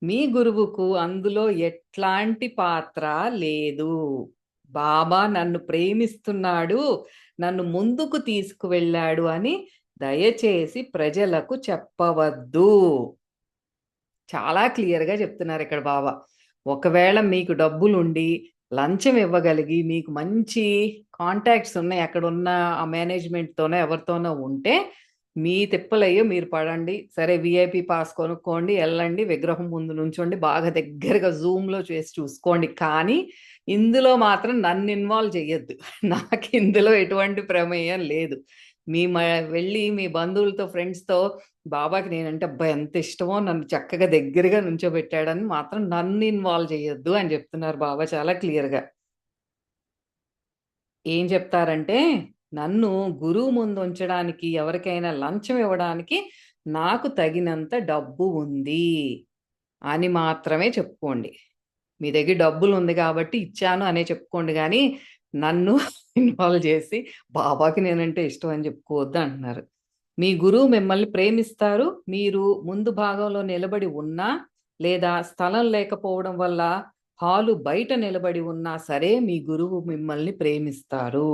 మీ గురువుకు అందులో ఎట్లాంటి పాత్ర లేదు. బాబా నన్ను ప్రేమిస్తున్నాడు, నన్ను ముందుకు తీసుకువెళ్ళాడు అని దయచేసి ప్రజలకు చెప్పవద్దు. చాలా క్లియర్‌గా చెప్తున్నారిక్కడ బాబా. ఒకవేళ మీకు డబ్బులుండి, లంచం ఇవ్వగలిగి, మీకు మంచి కాంటాక్ట్స్ ఉన్నాయి. అక్కడున్న ఆ మేనేజ్‌మెంట్‌తోనో, ఎవరితోనో ఉంటే, మీ తిప్పలయ్యో మీరు పడండి. సరే వీఐపీ పాస్ కొనుక్కోండి, ఎళ్ళండి, విగ్రహం ముందు నుంచోండి, బాగా దగ్గరగా జూమ్‌లో చేసి చూసుకోండి. కానీ, ఇందులో మాత్రం నన్ను ఇన్వాల్వ్ చెయ్యొద్దు. నాకిందులో ఎటువంటి ప్రమేయం లేదు. మీ మ వెళ్ళి మీ బంధువులతో, ఫ్రెండ్స్‌తో బాబాకి నేనంటే అబ్బా! ఎంత ఇష్టమో నన్ను చక్కగా దగ్గరగా నుంచోబెట్టాడని మాత్రం నన్ను ఇన్వాల్వ్ చేయొద్దు అని చెప్తున్నారు బాబా చాలా క్లియర్‌గా. ఏం చెప్తారంటే, నన్ను గురువు ముందుంచడానికి, ఎవరికైనా లంచం ఇవ్వడానికి నాకు తగినంత డబ్బు ఉంది అని మాత్రమే చెప్పుకోండి. మీ దగ్గర డబ్బులుంది గాబట్టి ఇచ్చాను అనే చెప్పుకోండి గానీ, నన్ను ఇన్వాల్వ్ జేసి బాబాకి నేనంటే ఇష్టం అని చెప్పుకోవద్దు అంటున్నారు. మీ గురువు మిమ్మల్ని ప్రేమిస్తారు. మీరు ముందు భాగంలో నిలబడి ఉన్నా, లేదా స్థలం లేకపోవడం వల్ల హాలు బయట నిలబడి ఉన్నా సరే మీ గురువు మిమ్మల్ని ప్రేమిస్తారు.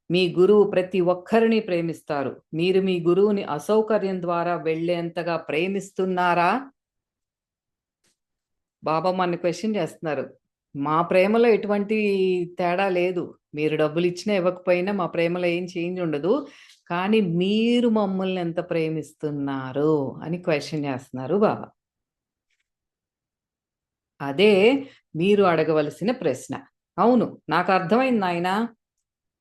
మీ గురువు ప్రతి ఒక్కరిని ప్రేమిస్తారు. మీరు మీ గురువుని అసౌకర్యం ద్వారా వెళ్ళేంతగా ప్రేమిస్తున్నారా? బాబా మన క్వెషన్ చేస్తున్నారు. మా ప్రేమలో ఎటువంటి తేడా లేదు. మీరు డబ్బులిచ్చినా ఇవ్వకపోయినా మా ప్రేమలో ఏం చేంజ్ ఉండదు. కానీ మీరు మమ్మల్ని ఎంత ప్రేమిస్తున్నారు అని క్వెషన్ చేస్తున్నారు బాబా. అదే మీరు అడగవలసిన ప్రశ్న. అవును, నాకు అర్థమైంది నాయనా.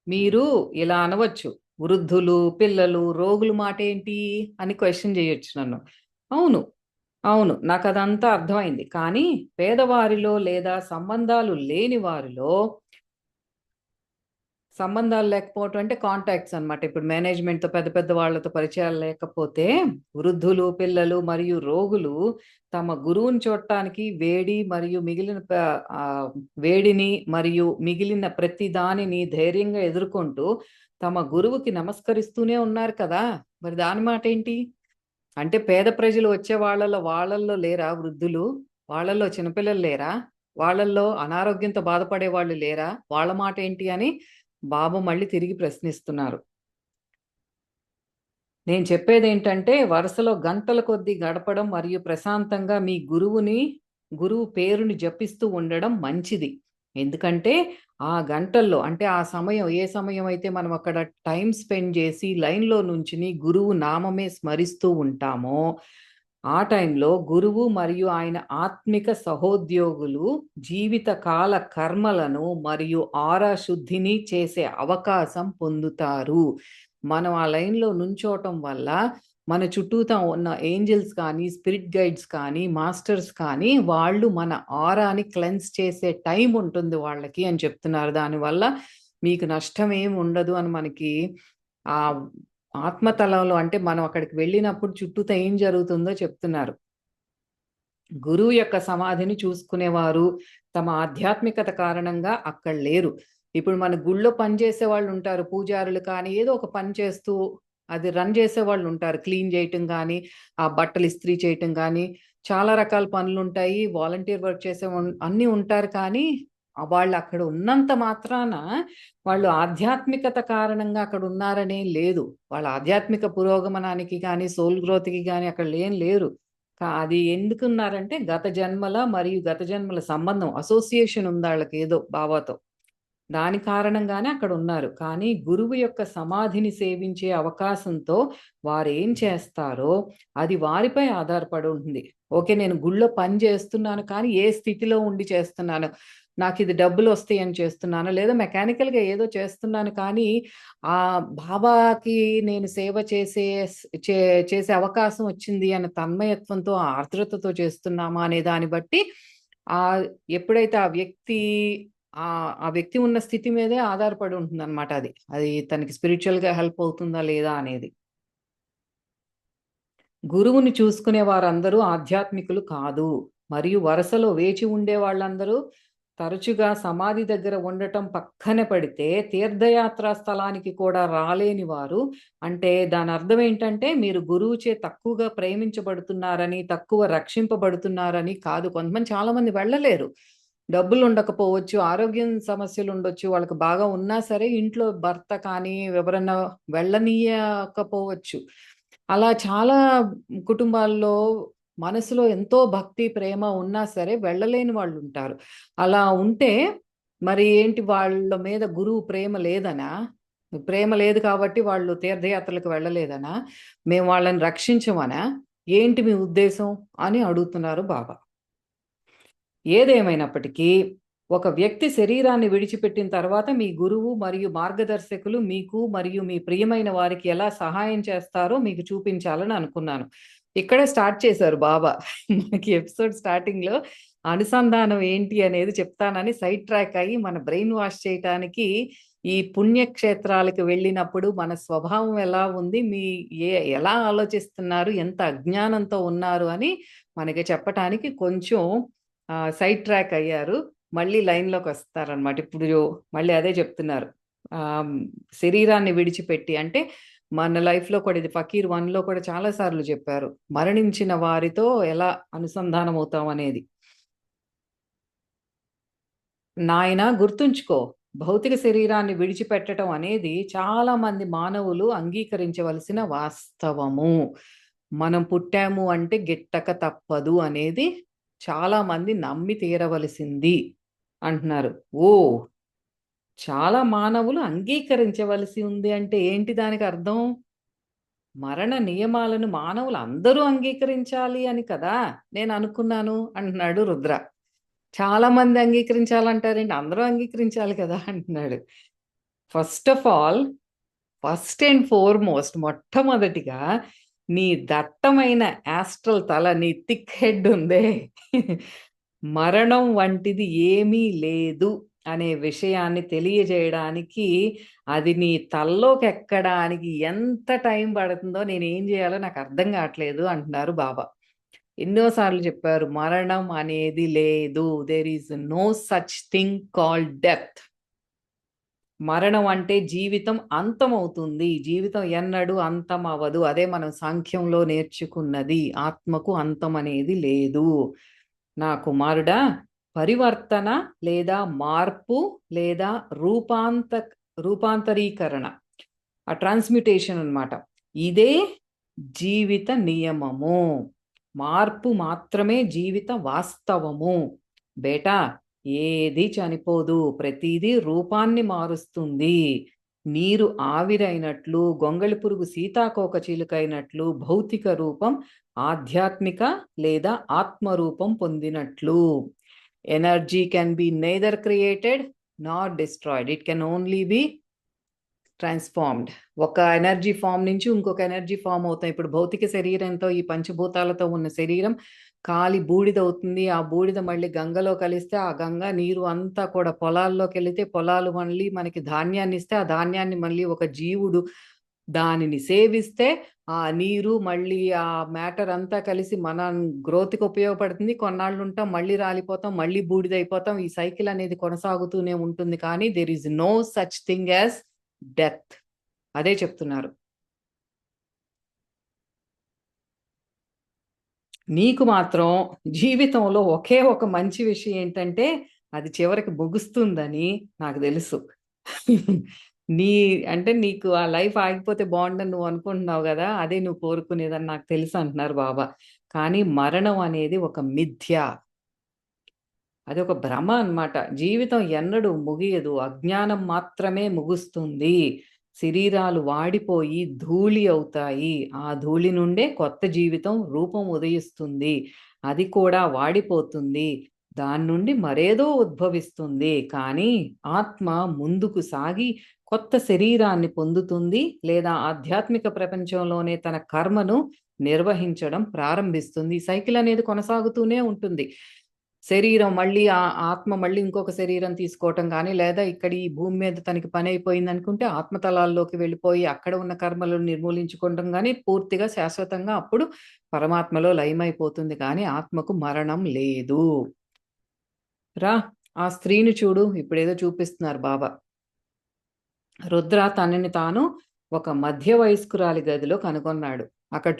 మీరు ఇలా అనవచ్చు. వృద్ధులు, పిల్లలు, రోగులు మాట ఏంటి అని క్వెషన్ చేయొచ్చు నన్ను. అవును, అవును, నాకదంతా అర్థమైంది. కానీ పేదవారిలో లేదా సంబంధాలు లేని వారిలో సంబంధాలు లేకపోవటం అంటే కాంటాక్ట్స్ అన్నమాట. ఇప్పుడు మేనేజ్మెంట్‌తో పెద్ద పెద్ద వాళ్ళతో పరిచయాలు లేకపోతే వృద్ధులు, పిల్లలు మరియు రోగులు తమ గురువుని చూడటానికి వేడిని మరియు మిగిలిన ప్రతి దానిని ధైర్యంగా ఎదుర్కొంటూ తమ గురువుకి నమస్కరిస్తూనే ఉన్నారు కదా! మరి దాని మాటేంటి? అంటే పేద ప్రజలు వచ్చే వాళ్ళల్లో లేరా వృద్ధులు? వాళ్ళల్లో చిన్నపిల్లలు లేరా? వాళ్ళల్లో అనారోగ్యంతో బాధపడే వాళ్ళు లేరా? వాళ్ళ మాటేంటి అని బాబు మళ్ళీ తిరిగి ప్రశ్నిస్తున్నారు. నేను చెప్పేదేంటంటే వరుసలో గంటల కొద్దీ గడపడం మరియు ప్రశాంతంగా మీ గురువు పేరుని జపిస్తూ ఉండడం మంచిది. ఎందుకంటే ఆ గంటల్లో అంటే ఆ సమయం ఏ సమయం అయితే మనం అక్కడ టైమ్ స్పెండ్ చేసి లైన్‌లో నుంచుని గురువు నామమే స్మరిస్తూ ఉంటామో, ఆ టైంలో గురువు మరియు ఆయన ఆత్మిక సహోద్యోగులు జీవితకాల కర్మలను మరియు ఆరా శుద్ధిని చేసే అవకాశం పొందుతారు. మనం ఆ లైన్‌లో నుంచోవటం వల్ల మన చుట్టూతా ఉన్న ఏంజెల్స్ కానీ, స్పిరిట్ గైడ్స్ కానీ, మాస్టర్స్ కానీ వాళ్ళు మన ఆరాని క్లెన్స్ చేసే టైం ఉంటుంది వాళ్ళకి అని చెప్తున్నారు. దానివల్ల మీకు నష్టం ఏమి ఉండదు అని మనకి ఆహ్, ఆత్మతలంలో అంటే మనం అక్కడికి వెళ్ళినప్పుడు చుట్టూతా ఏం జరుగుతుందో చెప్తున్నారు. గురువు యొక్క సమాధిని చూసుకునేవారు తమ ఆధ్యాత్మికత కారణంగా అక్కడ లేరు. ఇప్పుడు మన గుళ్ళో పనిచేసే వాళ్ళుంటారు. పూజారులు కానీ, ఏదో ఒక పని చేస్తూ అది రన్ చేసేవాళ్ళుంటారు. క్లీన్ చేయటం గానీ, ఆ బట్టలు ఇస్త్రీ చేయటం గానీ, చాలా రకాల పనులుంటాయి. వాలంటీర్ వర్క్ అన్నీ ఉంటారు కానీ, వాళ్ళక్కడ ఉన్నంత మాత్రాన వాళ్ళు ఆధ్యాత్మికత కారణంగా అక్కడున్నారనేం లేదు. వాళ్ళ ఆధ్యాత్మిక పురోగమనానికి గానీ, సోల్ గ్రోత్‌కి గానీ అక్కడ లేరు. అది ఎందుకున్నారంటే గత జన్మల మరియు గత జన్మల సంబంధం అసోసియేషన్ ఉందాళ్ళకేదో బాబాతో. దాని కారణంగానే అక్కడున్నారు. కానీ గురువు యొక్క సమాధిని సేవించే అవకాశంతో వారేం చేస్తారో అది వారిపై ఆధారపడి ఉంటుంది. ఓకే. నేను గుళ్ళో పని చేస్తున్నాను కానీ ఏ స్థితిలో ఉండి చేస్తున్నాను? నాకిది డబ్బులొస్తాయని చేస్తున్నానా? లేదా మెకానికల్‌గా ఏదో చేస్తున్నాను కానీ బాబాకి నేను సేవ చేసే స్ చే చేసే అవకాశం వచ్చింది అన్న తన్మయత్వంతో, ఆర్ద్రతతో చేస్తున్నామా అనే దాన్ని బట్టి ఆహ్, ఎప్పుడైతే ఆ వ్యక్తి ఉన్న స్థితి మీదే ఆధారపడి ఉంటుందన్నమాట అది. అది తనకి స్పిరిచ్యువల్‌గా హెల్ప్ అవుతుందా లేదా అనేది. గురువుని చూసుకునే వారందరూ ఆధ్యాత్మికులు కాదు. మరియు వరుసలో వేచి ఉండే వాళ్ళందరూ తరచుగా సమాధి దగ్గర ఉండటం పక్కన పెడితే తీర్థయాత్రా స్థలానికి కూడా రాలేని వారు అంటే దాని అర్థం ఏంటంటే మీరు గురువుచే తక్కువగా ప్రేమించబడుతున్నారని, తక్కువ రక్షింపబడుతున్నారని కాదు. కొంతమంది చాలామంది వెళ్ళలేరు. డబ్బులుండకపోవచ్చు, ఆరోగ్యం సమస్యలుండొచ్చు. వాళ్ళకి బాగా ఉన్నా సరే ఇంట్లో భర్త కానీ ఎవరన్నా వెళ్ళనీయకపోవచ్చు. అలా చాలా కుటుంబాల్లో మనసులో ఎంతో భక్తి, ప్రేమ ఉన్నా సరే వెళ్ళలేని వాళ్ళుంటారు. అలా ఉంటే మరి ఏంటి వాళ్ళ మీద గురువు ప్రేమ లేదనా? ప్రేమ లేదు కాబట్టి వాళ్ళు తీర్థయాత్రలకు వెళ్ళలేదనా? మేము వాళ్ళని రక్షించమనా? ఏంటి మీ ఉద్దేశం? అని అడుగుతున్నారు బాబా. ఏదేమైనప్పటికీ, ఒక వ్యక్తి శరీరాన్ని విడిచిపెట్టిన తర్వాత మీ గురువు మరియు మార్గదర్శకులు మీకు మరియు మీ ప్రియమైన వారికి ఎలా సహాయం చేస్తారో మీకు చూపించాలని అనుకున్నాను. ఇక్కడే స్టార్ట్ చేశారు బాబా. మనకి ఎపిసోడ్ స్టార్టింగ్‌లో అనుసంధానం ఏంటి అనేది చెప్తానని సైడ్ ట్రాక్ అయ్యి మన బ్రెయిన్ వాష్ చేయటానికి ఈ పుణ్యక్షేత్రాలకు వెళ్ళినప్పుడు మన స్వభావం ఎలా ఉంది? ఎలా ఆలోచిస్తున్నారు? ఎంత అజ్ఞానంతో ఉన్నారు అని మనకి చెప్పటానికి కొంచెం సైడ్ ట్రాక్ అయ్యారు. మళ్ళీ లైన్‌లోకొస్తారనమాట. ఇప్పుడు మళ్ళీ అదే చెప్తున్నారు. ఆహ్, శరీరాన్ని విడిచిపెట్టి అంటే మన లైఫ్‌లో కూడా ఇది 'ఫకీర్ 1'లో కూడా చాలా సార్లు చెప్పారు. మరణించిన వారితో ఎలా అనుసంధానం అవుతాం అనేది. నాయనా గుర్తుంచుకో, భౌతిక శరీరాన్ని విడిచిపెట్టటం అనేది చాలా మంది మానవులు అంగీకరించవలసిన వాస్తవము. మనం పుట్టాము అంటే గిట్టక తప్పదు అనేది చాలా మంది నమ్మి తీరవలసింది అంటున్నారు. ఓహ్! చాలా మానవులు అంగీకరించవలసి ఉంది అంటే ఏంటి దానికి అర్థం? మరణ నియమాలను మానవులందరూ అంగీకరించాలి అని కదా నేననుకున్నాను అంటున్నాడు రుద్ర. చాలా మంది అంగీకరించాలంటారేంటి? అందరూ అంగీకరించాలి కదా! అంటున్నాడు. First of all, first and foremost మొట్టమొదటిగా నీ దట్టమైన యాస్ట్రల్ తల, నీ థిక్ హెడ్ ఉందే, మరణం వంటిది ఏమీ లేదు అనే విషయాన్ని తెలియజేయడానికి, అది నీ తలలోకెక్కడానికి ఎంత టైం పడుతుందో నేనేం జేయాలో నాకర్థం గాట్లేదు అంటున్నారు బాబా. ఎన్నో సార్లు చెప్పారు. మరణం అనేది లేదు. There is no such thing called death. మరణం అంటే జీవితం అంతమవుతుంది. జీవితం ఎన్నడూ అంతమవ్వదు. అదే మనం సాంఖ్యంలో నేర్చుకున్నది. ఆత్మకు అంతమనేది లేదు. నా కుమారుడా, పరివర్తన లేదా మార్పు లేదా రూపాంత రూపాంతరీకరణ. ఆ ట్రాన్స్‌మ్యుటేషన్ అన్నమాట. ఇదే జీవిత నియమము. మార్పు మాత్రమే జీవిత వాస్తవము. బేటా, ఏది చనిపోదు. ప్రతీదీ రూపాన్ని మారుస్తుంది. నీరు ఆవిరైనట్లు, గొంగళి పురుగు సీతాకోకచిలుకైనట్లు భౌతిక రూపం ఆధ్యాత్మిక లేదా ఆత్మ రూపం పొందినట్లు. Energy can be neither created nor destroyed. It can only be transformed. ఒక ఎనర్జీ ఫార్మ్ నుంచి ఇంకొక ఎనర్జీ ఫార్మ్ అవుతాయి. ఇప్పుడు భౌతిక శరీరంతో, ఈ పంచభూతాలతో ఉన్న శరీరం కాలి బూడిదవుతుంది. ఆ బూడిద మళ్ళీ గంగలో కలిస్తే, ఆ గంగ నీరు అంతా కూడా పొలాల్లోకెళితే, పొలాలు మళ్ళీ మనకి ధాన్యాన్నిస్తే, ఆ ధాన్యాన్ని మళ్ళీ ఒక జీవుడు దానిని సేవిస్తే, ఆ నీరు మళ్ళీ ఆ మ్యాటర్ అంతా కలిసి మన గ్రోత్‌కి ఉపయోగపడుతుంది. కొన్నాళ్ళుంటాం, మళ్ళీ రాలిపోతాం, మళ్ళీ బూడిదయిపోతాం. ఈ సైకిల్ అనేది కొనసాగుతూనే ఉంటుంది. కానీ there is no such thing as death. అదే చెప్తున్నారు. నీకు మాత్రం జీవితంలో ఒకే ఒక మంచి విషయం ఏంటంటే, అది చివరికి ముగుస్తుందని నాకు తెలుసు. నీ అంటే నీకు ఆ లైఫ్ ఆగిపోతే బావుండని నువ్వు అనుకుంటున్నావు గదా! అదే నువ్వు కోరుకునేదని నాకు తెలుసు అంటున్నారు బాబా. కానీ మరణం అనేది ఒక మిథ్య. అదొక భ్రమ అన్నమాట. జీవితం ఎన్నడూ ముగియదు. అజ్ఞానం మాత్రమే ముగుస్తుంది. శరీరాలు వాడిపోయి ధూళి అవుతాయి. ఆ ధూళి నుండే కొత్త జీవితం రూపం ఉదయిస్తుంది. అది కూడా వాడిపోతుంది. దాని నుండి మరేదో ఉద్భవిస్తుంది. కానీ ఆత్మ ముందుకు సాగి కొత్త శరీరాన్ని పొందుతుంది. లేదా ఆధ్యాత్మిక ప్రపంచంలోనే తన కర్మను నిర్వహించడం ప్రారంభిస్తుంది. ఈ సైకిల్ అనేది కొనసాగుతూనే ఉంటుంది. శరీరం మళ్ళీ ఆత్మ మళ్ళీ ఇంకొక శరీరం తీసుకోవటం గానీ, లేదా ఇక్కడ ఈ భూమి మీద తనకి పనయిపోయిందనుకుంటే ఆత్మతలాల్లోకి వెళ్ళిపోయి అక్కడ ఉన్న కర్మలను నిర్మూలించుకోవడం గానీ, పూర్తిగా శాశ్వతంగా అప్పుడు పరమాత్మలో లయమైపోతుంది కానీ, ఆత్మకు మరణం లేదు. రా, ఆ స్త్రీని చూడు, ఇప్పుడేదో చూపిస్తున్నారు బాబా. రుద్ర తనని తాను ఒక మధ్య వయస్కురాలి గదిలో కనుగొన్నాడు. అక్కడ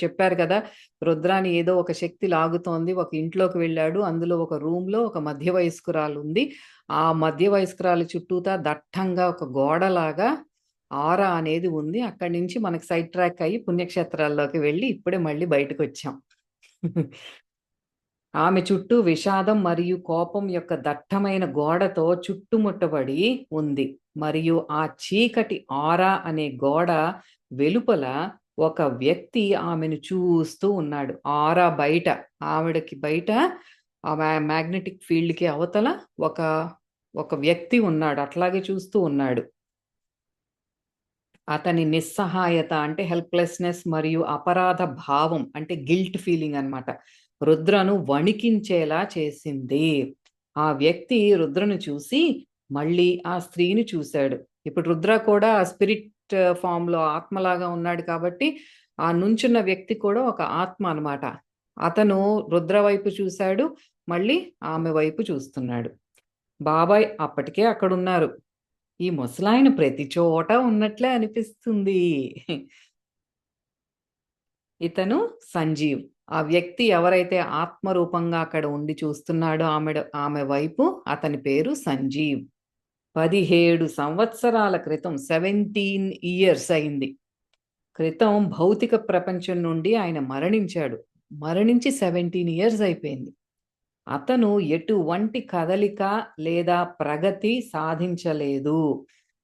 చెప్పారు కదా! రుద్రాని ఏదో ఒక శక్తి లాగుతోంది. ఒక ఇంట్లోకి వెళ్ళాడు. అందులో ఒక రూమ్‌లో ఒక మధ్య వయస్కురాలుంది. ఆ మధ్య వయస్కురాలి చుట్టూతా దట్టంగా ఒక గోడలాగా ఆరా అనేది ఉంది. అక్కడి నుంచి మనకు సైడ్ ట్రాక్ అయ్యి పుణ్యక్షేత్రాల్లోకి వెళ్ళి ఇప్పుడే మళ్ళీ బయటకొచ్చాం. ఆమె చుట్టూ విషాదం మరియు కోపం యొక్క దట్టమైన గోడతో చుట్టుముట్టబడి ఉంది. మరియు ఆ చీకటి ఆరా అనే గోడ వెలుపల ఒక వ్యక్తి ఆమెను చూస్తూ ఉన్నాడు. ఆరా బయట, ఆవిడకి బయట ఆ మ్యాగ్నెటిక్ ఫీల్డ్‌కి అవతల ఒక ఒక వ్యక్తి ఉన్నాడు. అట్లాగే చూస్తూ ఉన్నాడు. అతని నిస్సహాయత అంటే హెల్ప్‌లెస్‌నెస్ మరియు అపరాధ భావం అంటే గిల్ట్ ఫీలింగ్ అన్నమాట. రుద్రను వణికించేలా చేసింది. ఆ వ్యక్తి రుద్రను చూసి మళ్ళీ ఆ స్త్రీని చూసాడు. ఇప్పుడు రుద్ర కూడా స్పిరిట్ ఫార్మ్‌లో ఆత్మలాగా ఉన్నాడు కాబట్టి, ఆ నుంచున్న వ్యక్తి కూడా ఒక ఆత్మ అన్నమాట. అతను రుద్ర వైపు చూసాడు. మళ్ళీ ఆమె వైపు చూస్తున్నాడు. బాబాయ్ అప్పటికే అక్కడున్నారు. ఈ ముసలాయన ప్రతి చోట ఉన్నట్లే అనిపిస్తుంది. ఇతను సంజీవ్. ఆ వ్యక్తి ఎవరైతే ఆత్మరూపంగా అక్కడ ఉండి చూస్తున్నాడో ఆమె వైపు, అతని పేరు సంజీవ్. 17 సంవత్సరాల క్రితం, 17 ఇయర్స్ అయింది క్రితం, భౌతిక ప్రపంచం నుండి ఆయన మరణించాడు. మరణించి 17 ఇయర్స్ అయిపోయింది. అతను ఎటువంటి కదలిక లేదా ప్రగతి సాధించలేదు.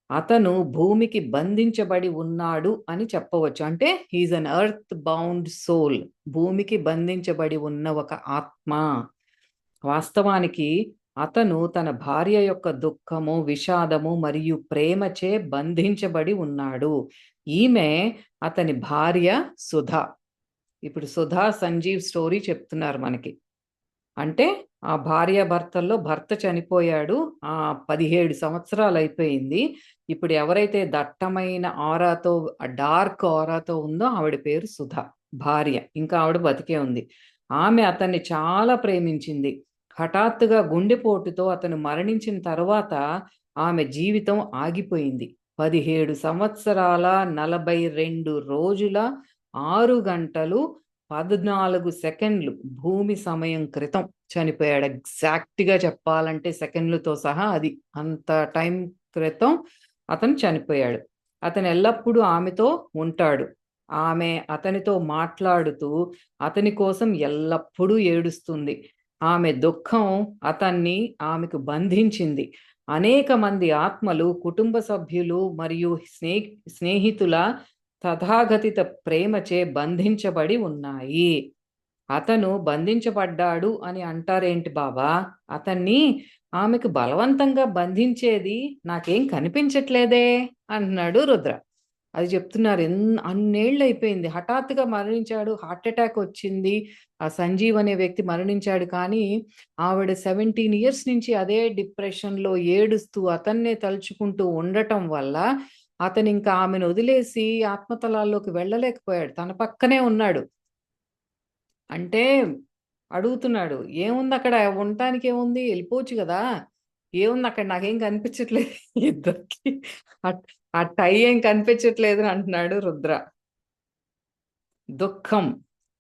అతను భూమికి బంధించబడి ఉన్నాడు అని చెప్పవచ్చు. అంటే హీఈస్ అన్ ఎర్త్ బౌండ్ సోల్. భూమికి బంధించబడి ఉన్న ఒక ఆత్మ. వాస్తవానికి అతను తన భార్య యొక్క దుఃఖము, విషాదము మరియు ప్రేమచే బంధించబడి ఉన్నాడు. ఈమె అతని భార్య సుధా. ఇప్పుడు సుధా, సంజీవ్ స్టోరీ చెప్తున్నారు మనకి. అంటే ఆ భార్యాభర్తల్లో భర్త చనిపోయాడు. 17 సంవత్సరాలు అయిపోయింది. ఇప్పుడు ఎవరైతే దట్టమైన ఆరాతో, డార్క్ ఆరాతో ఉందో ఆవిడ పేరు సుధ, భార్య. ఇంకా ఆవిడ బతికే ఉంది. ఆమె అతన్ని చాలా ప్రేమించింది. హఠాత్తుగా గుండెపోటుతో అతను మరణించిన తర్వాత ఆమె జీవితం ఆగిపోయింది. 17 సంవత్సరాల 42 రోజుల 6 గంటలు 14 సెకండ్లు భూమి సమయం క్రితం చనిపోయాడు. ఎగ్జాక్ట్‌గా చెప్పాలంటే సెకండ్లతో సహా అది. అంత టైం క్రితం అతను చనిపోయాడు. అతను ఎల్లప్పుడూ ఆమెతో ఉంటాడు. ఆమె అతనితో మాట్లాడుతూ అతని కోసం ఎల్లప్పుడూ ఏడుస్తుంది. ఆమె దుఃఖం అతన్ని ఆమెకు బంధించింది. అనేక మంది ఆత్మలు, కుటుంబ సభ్యులు మరియు స్నేహితుల తథాగతిత ప్రేమచే బంధించబడి ఉన్నాయి. అతను బంధించబడ్డాడు అని అంటారేంటి బాబా? అతన్ని ఆమెకు బలవంతంగా బంధించేది నాకేం కనిపించట్లేదే అంటున్నాడు రుద్ర. అది చెప్తున్నారు. అన్నేళ్ళు అయిపోయింది. హఠాత్తుగా మరణించాడు. హార్ట్ అటాక్ వచ్చింది. ఆ సంజీవ్ అనే వ్యక్తి మరణించాడు. కానీ ఆవిడ 17 ఇయర్స్ నుంచి అదే డిప్రెషన్‌లో ఏడుస్తూ అతన్నే తలుచుకుంటూ ఉండటం వల్ల అతను ఇంకా ఆమెను వదిలేసి ఆత్మతలాల్లోకి వెళ్ళలేకపోయాడు. తన పక్కనే ఉన్నాడు. అంటే అడుగుతున్నాడు. "ఏముందక్కడ? ఉండటానికేముంది? ఎళ్ళిపోవచ్చు గదా! ఏముందక్కడ? నాకేం కనిపించట్లేదు ఇద్దరికీ. ఆ టై ఏం కనిపించట్లేదు" అంటున్నాడు రుద్ర. దుఃఖం,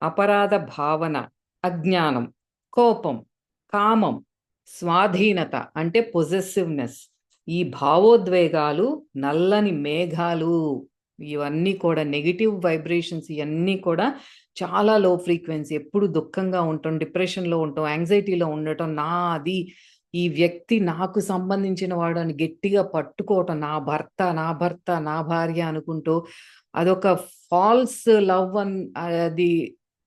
అపరాధ భావన, అజ్ఞానం, కోపం, కామం, స్వాధీనత అంటే పొసెసివ్‌నెస్. ఈ భావోద్వేగాలు నల్లని మేఘాలు. ఇవన్నీ కూడా నెగెటివ్ వైబ్రేషన్స్. ఇయన్నీ కూడా చాలా లో ఫ్రీక్వెన్సీ. ఎప్పుడు దుఃఖంగా ఉండటం, డిప్రెషన్‌లో ఉండటం, యాంగ్జైటీలో ఉండటం, నాది, ఈ వ్యక్తి నాకు సంబంధించిన వాడు అని గట్టిగా పట్టుకోవటం, నా భర్త, నా భర్త, నా భార్య అనుకుంటూ అదొక ఫాల్స్ లవ్ అది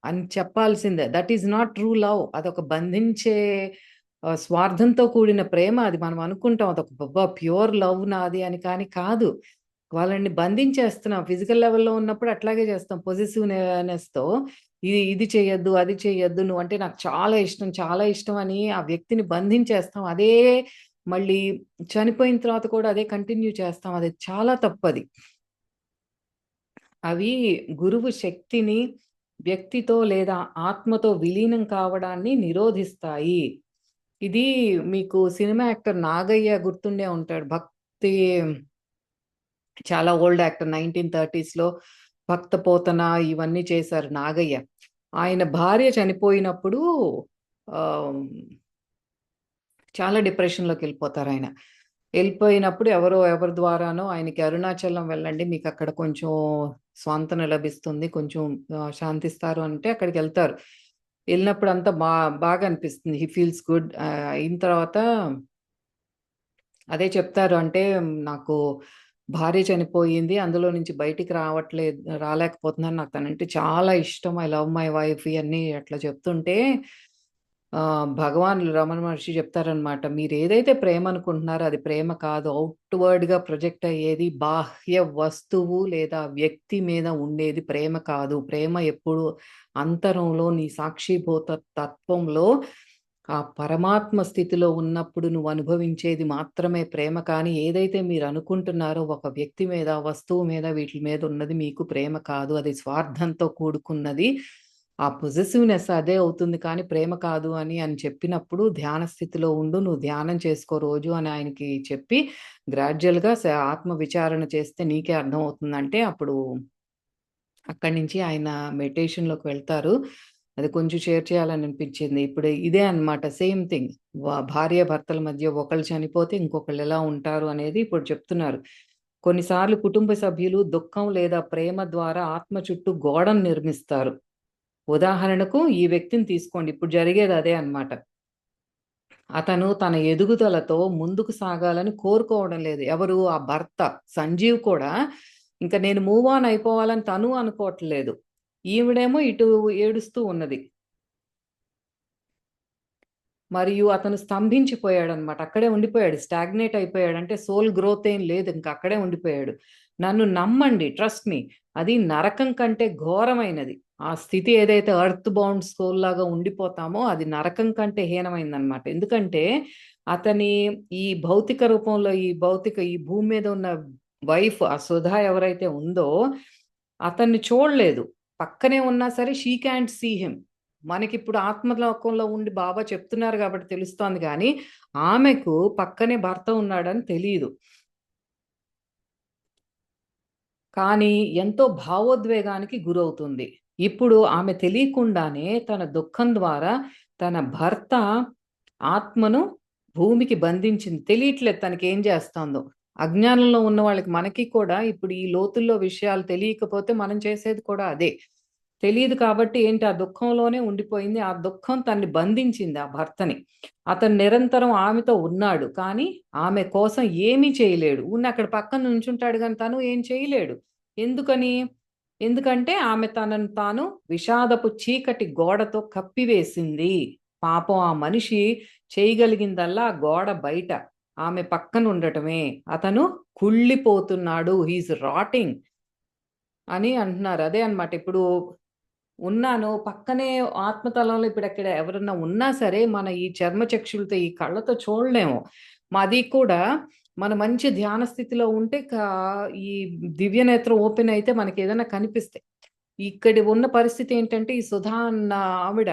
అని చెప్పాల్సిందే. That is not true love. అదొక బంధించే స్వార్థంతో కూడిన ప్రేమ అది. మనం అనుకుంటాం అదొక అబ్బా! ప్యూర్ లవ్ నాది అని, కానీ కాదు. వాళ్ళని బంధించేస్తున్నాం. ఫిజికల్ లెవెల్‌లో ఉన్నప్పుడు అట్లాగే చేస్తాం. పొసెసివ్‌నెస్‌తో ఇది చేయొద్దు, అది చేయొద్దు, నువ్వంటే నాకు చాలా ఇష్టం, చాలా ఇష్టం అని ఆ వ్యక్తిని బంధించేస్తాం. అదే మళ్ళీ చనిపోయిన తర్వాత కూడా అదే కంటిన్యూ చేస్తాం. అది చాలా తప్పది. అవి గురువు శక్తిని వ్యక్తితో లేదా ఆత్మతో విలీనం కావడాన్ని నిరోధిస్తాయి. ఇది మీకు సినిమా యాక్టర్ నాగయ్య గుర్తుండే ఉంటాడు. భక్తి, చాలా ఓల్డ్ యాక్టర్. 1930స్‌లో 'భక్త పోతన' ఇవన్నీ చేశారు నాగయ్య. ఆయన భార్య చనిపోయినప్పుడు ఆహ్, చాలా డిప్రెషన్‌లోకెళ్ళిపోతారాయన. ఎళ్ళిపోయినప్పుడు ఎవరి ద్వారానో ఆయనకి అరుణాచలం వెళ్ళండి. మీకక్కడ కొంచెం స్వాంతన లభిస్తుంది. కొంచెం శాంతిస్తారు అంటే అక్కడికెళ్తారు. ఎళ్ళినప్పుడు అంతా బాగా అనిపిస్తుంది. హి ఫీల్స్ గుడ్. అయిన తర్వాత అదే చెప్తారు. అంటే నాకు భార్య చనిపోయింది. అందులో నుంచి బయటికి రాలేకపోతున్నాను. నాకు తనంటే చాలా ఇష్టం. ఐ లవ్ మై వైఫ్ ఇయన్నీ అట్లా చెప్తుంటే భగవాన్ రమణ మహర్షి చెప్తారనమాట. మీరేదైతే ప్రేమ అనుకుంటున్నారో అది ప్రేమ కాదు. ఔట్‌వర్డ్‌గా ప్రొజెక్ట్ అయ్యేది బాహ్య వస్తువు లేదా వ్యక్తి మీద ఉండేది ప్రేమ కాదు. ప్రేమ ఎప్పుడు అంతరంలో నీ సాక్షిభూత తత్వంలో ఆ పరమాత్మ స్థితిలో ఉన్నప్పుడు నువ్వు అనుభవించేది మాత్రమే ప్రేమ. కానీ ఏదైతే మీరు అనుకుంటున్నారో ఒక వ్యక్తి మీద, వస్తువు మీద, వీటిల మీద ఉన్నది మీకు ప్రేమ కాదు. అది స్వార్థంతో కూడుకున్నది. ఆ పొసెసివ్‌నెస్ అదే అవుతుంది కానీ ప్రేమ కాదు అని చెప్పినప్పుడు ధ్యాన స్థితిలో ఉండు. నువ్వు ధ్యానం చేసుకో రోజు అని ఆయనకి చెప్పి గ్రాడ్యుయల్‌గా ఆత్మ విచారణ చేస్తే నీకే అర్థమవుతుందంటే అప్పుడు అక్కడి నుంచి ఆయన మెడిటేషన్‌లోకి వెళ్తారు. అది కొంచెం షేర్ చేయాలని అనిపించింది. ఇప్పుడు ఇదే అన్నమాట సేమ్ థింగ్. భార్యాభర్తల మధ్య ఒకళ్ళు చనిపోతే ఇంకొకళ్ళు ఎలా ఉంటారు అనేది ఇప్పుడు చెప్తున్నారు. కొన్నిసార్లు కుటుంబ సభ్యులు దుఃఖం లేదా ప్రేమ ద్వారా ఆత్మ చుట్టూ గోడను నిర్మిస్తారు. ఉదాహరణకు ఈ వ్యక్తిని తీసుకోండి. ఇప్పుడు జరిగేది అదే అన్నమాట. అతను తన ఎదుగుదలతో ముందుకు సాగాలని కోరుకోవడం లేదు. ఎవరు? ఆ భర్త సంజీవ్ కూడా ఇంక నేను మూవ్ ఆన్ అయిపోవాలని తను అనుకోవట్లేదు. ఈవిడేమో ఇటు ఏడుస్తూ ఉన్నది. మరియు అతను స్తంభించిపోయాడనమాట. అక్కడే ఉండిపోయాడు. స్టాగ్నేట్ అయిపోయాడు. అంటే సోల్ గ్రోత్ ఏం లేదు. ఇంక అక్కడే ఉండిపోయాడు. నన్ను నమ్మండి. Trust me. అది నరకం కంటే ఘోరమైనది. ఆ స్థితి ఏదైతే ఎర్త్ బౌండ్ సోల్ లాగా ఉండిపోతామో అది నరకం కంటే హీనమైందనమాట. ఎందుకంటే అతని ఈ భౌతిక రూపంలో ఈ భూమి మీద ఉన్న వైఫ్ ఆ సుధా ఎవరైతే ఉందో అతన్ని చూడలేదు. పక్కనే ఉన్నా సరే షీ కాంట్ సీ హిమ్. మనకిప్పుడు ఆత్మలోకంలో ఉండి బాబా చెప్తున్నారు గాబట్టి తెలుస్తోంది గానీ, ఆమెకు పక్కనే భర్త ఉన్నాడని తెలీదు. కానీ ఎంతో భావోద్వేగానికి గురవుతుంది. ఇప్పుడు ఆమె తెలియకుండానే తన దుఃఖం ద్వారా తన భర్త ఆత్మను భూమికి బంధించింది. తెలియట్లేదు తనకేం జేస్తాందో. అజ్ఞానంలో ఉన్న వాళ్ళకి మనకి కూడా ఇప్పుడు ఈ లోతుల్లో విషయాలు తెలియకపోతే మనం చేసేది కూడా అదే. తెలీదు కాబట్టి ఏంటి ఆ దుఃఖంలోనే ఉండిపోయింది. ఆ దుఃఖం తన్ని బంధించింది ఆ భర్తని. అతను నిరంతరం ఆమెతో ఉన్నాడు. కానీ ఆమె కోసం ఏమీ చేయలేడు. అక్కడ పక్కన నుంచుంటాడు గానీ తను ఏం చేయలేడు. ఎందుకని? ఎందుకంటే ఆమె తనను తాను విషాదపు చీకటి గోడతో కప్పివేసింది. పాపం ఆ మనిషి చేయగలిగిందల్లా ఆ గోడ బయట. ఆమె పక్కన ఉండటమే. అతను కుళ్ళిపోతున్నాడు. హి ఈస్ రాటింగ్ అని అంటున్నారు. అదే అన్నమాట. ఇప్పుడు ఉన్నాను. పక్కనే ఆత్మతలంలో ఇప్పుడక్కడ ఎవరన్నా ఉన్నా సరే, మన ఈ చర్మచక్షులతో, ఈ కళ్ళతో చూడలేము. మాది కూడా మన మంచి ధ్యాన స్థితిలో ఉంటే ఈ దివ్య నేత్రం ఓపెన్ అయితే మనకేదైనా కనిపిస్తాయి. ఇక్కడి ఉన్న పరిస్థితి ఏంటంటే, ఈ సుధా అన్న ఆవిడ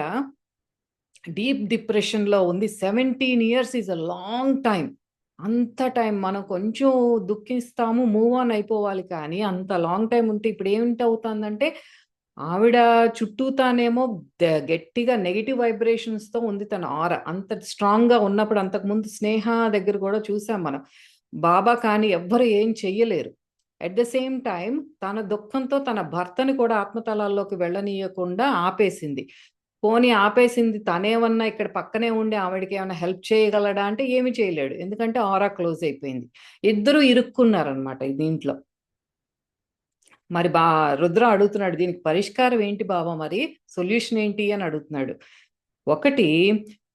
డీప్ డిప్రెషన్‌లో ఉంది. 17 years is a long time. అంత టైం మనం కొంచెం దుఃఖిస్తాము, మూవ్ ఆన్ అయిపోవాలి కానీ, అంత లాంగ్ టైమ్ ఉంటే ఇప్పుడేంటవుతందంటే, ఆవిడ చుట్టూతానేమో గట్టిగా నెగెటివ్ వైబ్రేషన్స్‌తో ఉంది తన ఆర. అంత స్ట్రాంగ్‌గా ఉన్నప్పుడు అంతకుముందు స్నేహ దగ్గర గూడా చూసాం మనం. బాబా కానీ ఎవ్వరు ఏం చెయ్యలేరు. అట్ ద సేమ్ టైమ్ తన దుఃఖంతో తన భర్తని కూడా ఆత్మతలాల్లోకి వెళ్ళనీయకుండా ఆపేసింది. పోనీ ఆపేసింది తనేమన్నా ఇక్కడ పక్కనే ఉండి ఆవిడకేమన్నా హెల్ప్ చేయగలడా అంటే ఏమి చేయలేడు. ఎందుకంటే ఆరా క్లోజ్ అయిపోయింది. ఇద్దరు ఇరుక్కున్నారనమాట దీంట్లో. మరి రుద్ర అడుగుతున్నాడు. దీనికి పరిష్కారం ఏంటి బావ మరి? సొల్యూషన్ ఏంటి అని అడుగుతున్నాడు. ఒకటి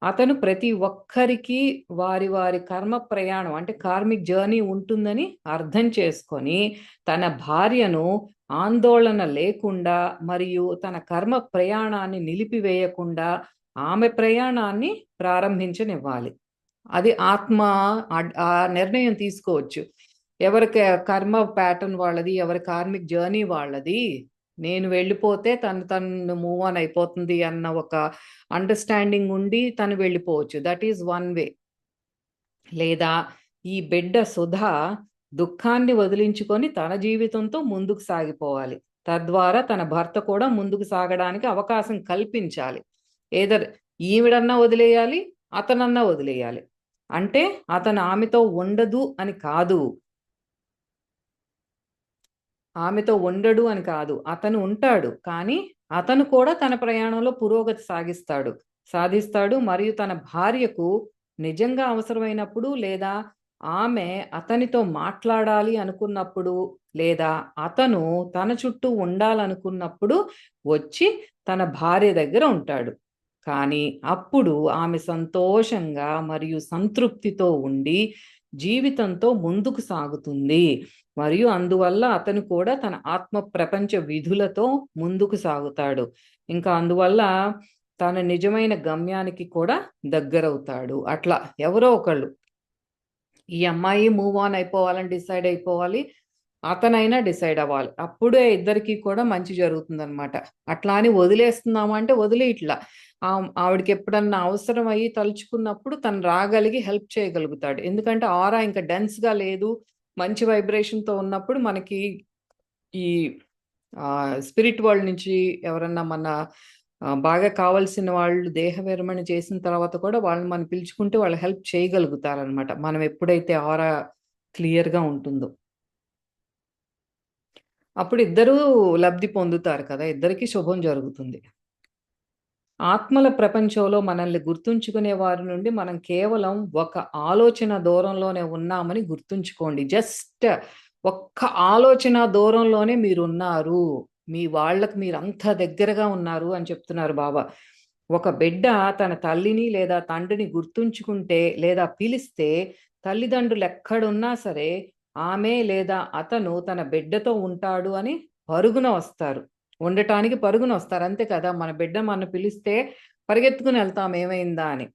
అతను ప్రతి ఒక్కరికి వారి వారి కర్మ ప్రయాణం అంటే కార్మిక్ జర్నీ ఉంటుందని అర్థం చేసుకొని, తన భార్యను ఆందోళన లేకుండా మరియు తన కర్మ ప్రయాణాన్ని నిలిపివేయకుండా ఆమె ప్రయాణాన్ని ప్రారంభించనివ్వాలి. అది ఆత్మ ఆ నిర్ణయం తీసుకోవచ్చు. ఎవరికి కర్మ ప్యాటర్న్ వాళ్ళది, ఎవరి కార్మిక్ జర్నీ వాళ్ళది. నేను వెళ్ళిపోతే తను మూవ్ ఆన్ అయిపోతుంది అన్న ఒక అండర్‌స్టాండింగ్ ఉండి తను వెళ్ళిపోవచ్చు. That is one way. లేదా ఈ బిడ్డ సుధ దుఃఖాన్ని వదిలించుకొని తన జీవితంతో ముందుకు సాగిపోవాలి. తద్వారా తన భర్త కూడా ముందుకు సాగడానికి అవకాశం కల్పించాలి. ఏదర్ ఈవిడన్నా వదిలేయాలి, అతనన్నా వదిలేయాలి. అంటే అతను ఆమెతో ఉండదు అని కాదు. ఆమెతో ఉండడు అని కాదు. అతను ఉంటాడు. కానీ అతను కూడా తన ప్రయాణంలో పురోగతి సాధిస్తాడు. మరియు తన భార్యకు నిజంగా అవసరమైనప్పుడు లేదా ఆమె అతనితో మాట్లాడాలి అనుకున్నప్పుడు లేదా అతను తన చుట్టూ ఉండాలనుకున్నప్పుడు వచ్చి తన భార్య దగ్గర ఉంటాడు. కానీ అప్పుడు ఆమె సంతోషంగా మరియు సంతృప్తితో ఉండి జీవితంతో ముందుకు సాగుతుంది. మరియు అందువల్ల అతను కూడా తన ఆత్మ ప్రపంచ విధులతో ముందుకు సాగుతాడు. ఇంకా అందువల్ల తన నిజమైన గమ్యానికి కూడా దగ్గరవుతాడు. అట్లా ఎవరో ఒకళ్ళు ఈ అమ్మాయి మూవ్ ఆన్ అయిపోవాలని డిసైడ్ అయిపోవాలి. అతనైనా డిసైడ్ అవ్వాలి. అప్పుడే ఇద్దరికీ కూడా మంచి జరుగుతుందనమాట. అట్లా అని వదిలేస్తున్నాము అంటే వదిలేయట్లా. ఆవిడకి ఎప్పుడన్నా అవసరం అయ్యి తలుచుకున్నప్పుడు తను రాగలిగి హెల్ప్ చేయగలుగుతాడు. ఎందుకంటే ఆరా ఇంకా డెన్స్‌గా లేదు. మంచి వైబ్రేషన్‌తో ఉన్నప్పుడు మనకి ఈ స్పిరిట్ వరల్డ్ నుంచి ఎవరన్నా బాగా కావాల్సిన వాళ్ళు దేహ విరమణ చేసిన తర్వాత కూడా వాళ్ళని మనం పిలుచుకుంటే వాళ్ళు హెల్ప్ చేయగలుగుతారనమాట. మనం ఎప్పుడైతే ఆరా క్లియర్‌గా ఉంటుందో. అప్పుడు ఇద్దరూ లబ్ధి పొందుతారు కదా! ఇద్దరికీ శుభం జరుగుతుంది. ఆత్మల ప్రపంచంలో మనల్ని గుర్తుంచుకునే వారి నుండి మనం కేవలం ఒక ఆలోచన దూరంలోనే ఉన్నామని గుర్తుంచుకోండి. జస్ట్ ఒక్క ఆలోచన దూరంలోనే మీరున్నారు. మీ వాళ్ళకి మీరంత దగ్గరగా ఉన్నారు అని చెప్తున్నారు బాబా. ఒక బిడ్డ తన తల్లిని లేదా తండ్రిని గుర్తుంచుకుంటే లేదా పిలిస్తే తల్లిదండ్రులెక్కడున్నా సరే ఆమె లేదా అతను తన బిడ్డతో ఉంటాడు అని పరుగున వస్తారు. ఉండటానికి పరుగునొస్తారు. అంతే కదా! మన బిడ్డ మనని పిలిస్తే పరిగెత్తుకుని ఎళ్తాం ఏమైందా అని.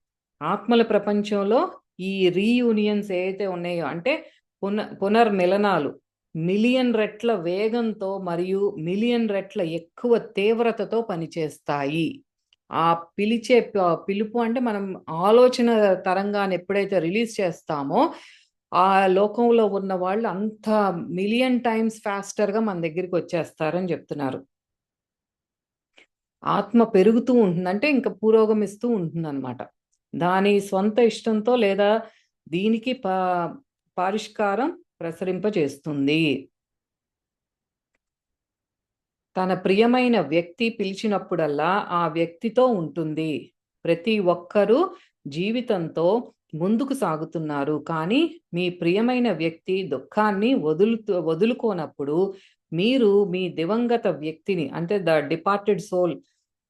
ఆత్మల ప్రపంచంలో ఈ రీయూనియన్స్ ఏవైతే ఉన్నాయో అంటే పునర్మిలనాలు మిలియన్ రెట్ల వేగంతో మరియు మిలియన్ రెట్ల ఎక్కువ తీవ్రతతో పనిచేస్తాయి. ఆ పిలిచే పిలుపు అంటే మనం ఆలోచన తరంగాన్ని ఎప్పుడైతే రిలీజ్ చేస్తామో, ఆ లోకంలో ఉన్న వాళ్ళు అంత మిలియన్ టైమ్స్ ఫాస్టర్‌గా మన దగ్గరికొచ్చేస్తారని జెప్తున్నారు. ఆత్మ పెరుగుతూ ఉంటుంది. అంటే ఇంక పురోగమిస్తూ ఉంటుందనమాట. దాని స్వంత ఇష్టంతో లేదా దీనికి పరిష్కారం ప్రసరింపజేస్తుంది. తన ప్రియమైన వ్యక్తి పిలిచినప్పుడల్లా ఆ వ్యక్తితో ఉంటుంది. ప్రతి ఒక్కరూ జీవితంతో ముందుకు సాగుతున్నారు. కానీ మీ ప్రియమైన వ్యక్తి దుఃఖాన్ని వదులుకోనప్పుడు మీరు మీ దివంగత వ్యక్తిని అంటే ద డిపార్టెడ్ సోల్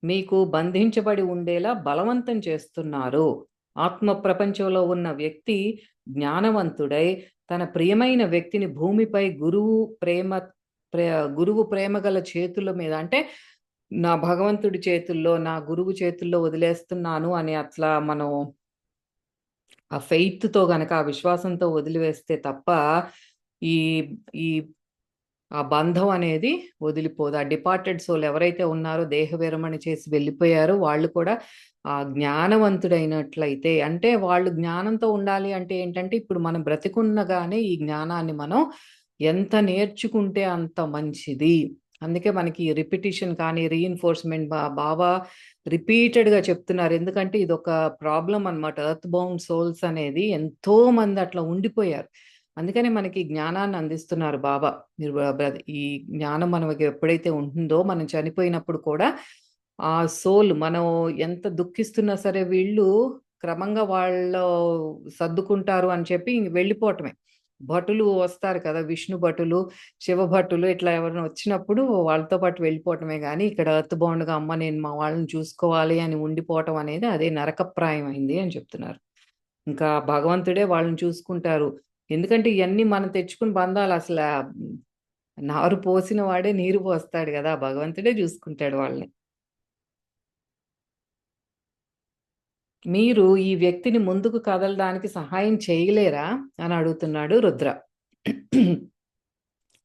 మీకు బంధించబడి ఉండేలా బలవంతం చేస్తున్నారు. ఆత్మ ప్రపంచంలో ఉన్న వ్యక్తి జ్ఞానవంతుడై తన ప్రియమైన వ్యక్తిని భూమిపై ప్రే గురువు ప్రేమ గల చేతుల మీద అంటే నా భగవంతుడి చేతుల్లో, నా గురువు చేతుల్లో వదిలేస్తున్నాను అని అట్లా మనం ఆ ఫెయిత్‌తో గనక, ఆ విశ్వాసంతో వదిలివేస్తే తప్ప ఈ ఈ ఆ బంధం అనేది వదిలిపోదు. ఆ డిపార్టెడ్ సోల్ ఎవరైతే ఉన్నారో దేహ విరమణ చేసి వెళ్ళిపోయారో వాళ్ళు కూడా జ్ఞానవంతుడైనట్లయితే అంటే వాళ్ళు జ్ఞానంతో ఉండాలి అంటే ఏంటంటే ఇప్పుడు మనం బ్రతికున్నగానే ఈ జ్ఞానాన్ని మనం ఎంత నేర్చుకుంటే అంత మంచిది. అందుకే మనకి రిపిటిషన్ కానీ రీఇన్ఫోర్స్‌మెంట్ బాబా రిపీటెడ్‌గా చెప్తున్నారు. ఎందుకంటే ఇదొక ప్రాబ్లమ్ అన్నమాట. ఎర్త్ బౌండ్ సోల్స్ అనేది ఎంతో మంది అట్లా ఉండిపోయారు. అందుకనే మనకి జ్ఞానాన్ని అందిస్తున్నారు బాబా. మీరు ఈ జ్ఞానం మనకి ఎప్పుడైతే ఉంటుందో మనం చనిపోయినప్పుడు కూడా ఆ సోల్ మనం ఎంత దుఃఖిస్తున్నా సరే వీళ్ళు క్రమంగా వాళ్ళు సర్దుకుంటారు అని చెప్పి ఇంక వెళ్ళిపోవటమే. భటులు వస్తారు కదా! విష్ణు భటులు, శివ భటులు ఇట్లా ఎవరైనా వచ్చినప్పుడు వాళ్ళతో పాటు వెళ్ళిపోవటమే గానీ, ఇక్కడ ఎర్త్ బౌండ్‌గా అమ్మ నేను మా వాళ్ళని చూసుకోవాలి అని ఉండిపోవటం అనేది అదే నరకప్రాయమైంది అని చెప్తున్నారు. ఇంకా భగవంతుడే వాళ్ళని చూసుకుంటారు. ఎందుకంటే ఇయన్నీ మనం తెచ్చుకున్న బంధాలసల నారు పోసిన వాడే నీరు పోస్తాడు గదా! భగవంతుడే జూసుకుంటాడు వాళ్ళని. మీరు ఈ వ్యక్తిని ముందుకు కదలడానికి సహాయం చేయలేరా? అని అడుగుతున్నాడు రుద్ర.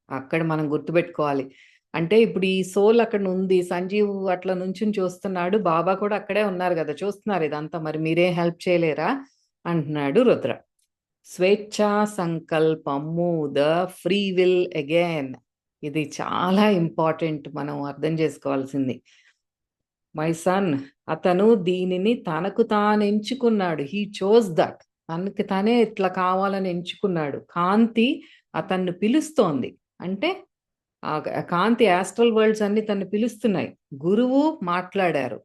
అక్కడ మనం గుర్తుపెట్టుకోవాలి. అంటే ఇప్పుడు ఈ సోల్ అక్కడుంది. సంజీవ్ అట్లా నుంచుని చూస్తున్నాడు. బాబా కూడా అక్కడే ఉన్నారు గదా! చూస్తున్నారు ఇదంతా. మరి మీరేం హెల్ప్ చేయలేరా? అంటున్నాడు రుద్ర. స్వేచ్ఛా సంకల్పము ద ఫ్రీ విల్ అగైన్. ఇది చాలా ఇంపార్టెంట్ మనం అర్థం చేసుకోవాల్సింది. మై సన్ అతను దీనిని తనకు తాను ఎంచుకున్నాడు. హి చోస్ దట్. తనకి తనే ఇట్లా కావాలని ఎంచుకున్నాడు. కాంతి అతన్ని పిలుస్తోంది. అంటే కాంతి యాస్ట్రల్ వరల్డ్స్ అన్నీ తనని పిలుస్తున్నాయి. గురువు మాట్లాడారు.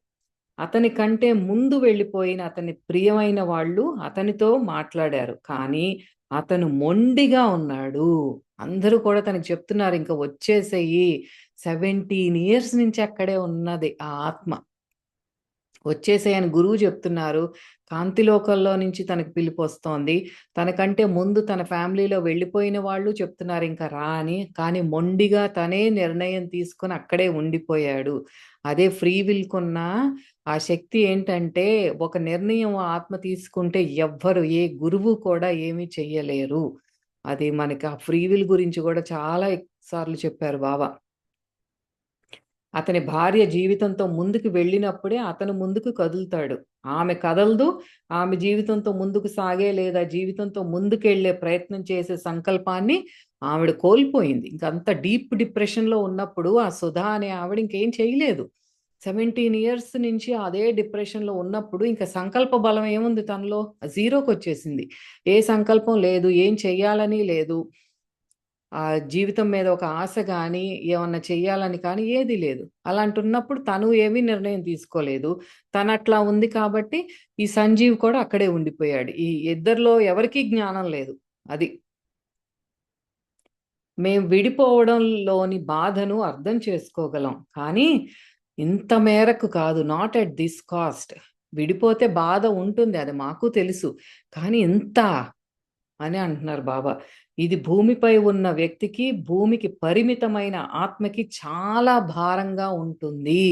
అతని కంటే ముందు వెళ్ళిపోయిన అతని ప్రియమైన వాళ్ళు అతనితో మాట్లాడారు. కానీ అతను మొండిగా ఉన్నాడు. అందరూ కూడా తనకి చెప్తున్నారు ఇంక వచ్చేసేయి. 17 ఇయర్స్ నుంచి అక్కడే ఉన్నది ఆ ఆత్మ. వచ్చేసేయ్ అని గురువు చెప్తున్నారు. కాంతిలోకంలో నుంచి తనకు పిలుపొస్తోంది. తనకంటే ముందు తన ఫ్యామిలీలో వెళ్ళిపోయిన వాళ్ళు చెప్తున్నారు ఇంక రా అని. కానీ మొండిగా తనే నిర్ణయం తీసుకొని అక్కడే ఉండిపోయాడు. అదే ఫ్రీ విల్‌కున్న ఆ శక్తి ఏంటంటే ఒక నిర్ణయం ఆ ఆత్మ తీసుకుంటే ఎవ్వరు ఏ గురువు కూడా ఏమీ చెయ్యలేరు. అది మనకి ఆ ఫ్రీ విల్ గురించి కూడా చాలా సార్లు చెప్పారు బాబా. అతని భార్య జీవితంతో ముందుకు వెళ్ళినప్పుడే అతను ముందుకు కదులుతాడు. ఆమె కదలదు. ఆమె జీవితంతో ముందుకు సాగే లేదా జీవితంతో ముందుకెళ్ళే ప్రయత్నం చేసే సంకల్పాన్ని ఆవిడ కోల్పోయింది. ఇంకంత డీప్ డిప్రెషన్‌లో ఉన్నప్పుడు ఆ సుధా అనే ఆవిడ ఇంకేం చేయలేదు. 17 ఇయర్స్ నుంచి అదే డిప్రెషన్‌లో ఉన్నప్పుడు ఇంక సంకల్ప బలం ఏముంది తనలో? జీరోకొచ్చేసింది. ఏ సంకల్పం లేదు. ఏం చెయ్యాలని లేదు. జీవితం మీద ఒక ఆశ గాని, ఏమన్నా చెయ్యాలని కానీ ఏదీ లేదు. అలాంటున్నప్పుడు తను ఏమీ నిర్ణయం తీసుకోలేదు. తనట్లా ఉంది కాబట్టి, ఈ సంజీవ్ కూడా అక్కడే ఉండిపోయాడు. ఈ ఇద్దరిలో ఎవరికీ జ్ఞానం లేదు. అది. మేము విడిపోవడంలోని బాధను అర్థం చేసుకోగలం. కానీ, ఇంత మేరకు కాదు. Not at this cost. విడిపోతే బాధ ఉంటుంది. అది మాకు తెలుసు. కానీ ఇంతా? అని అంటున్నారు బాబా. ఇది భూమిపై ఉన్న వ్యక్తికి, భూమికి పరిమితమైన ఆత్మకి చాలా భారంగా ఉంటుంది.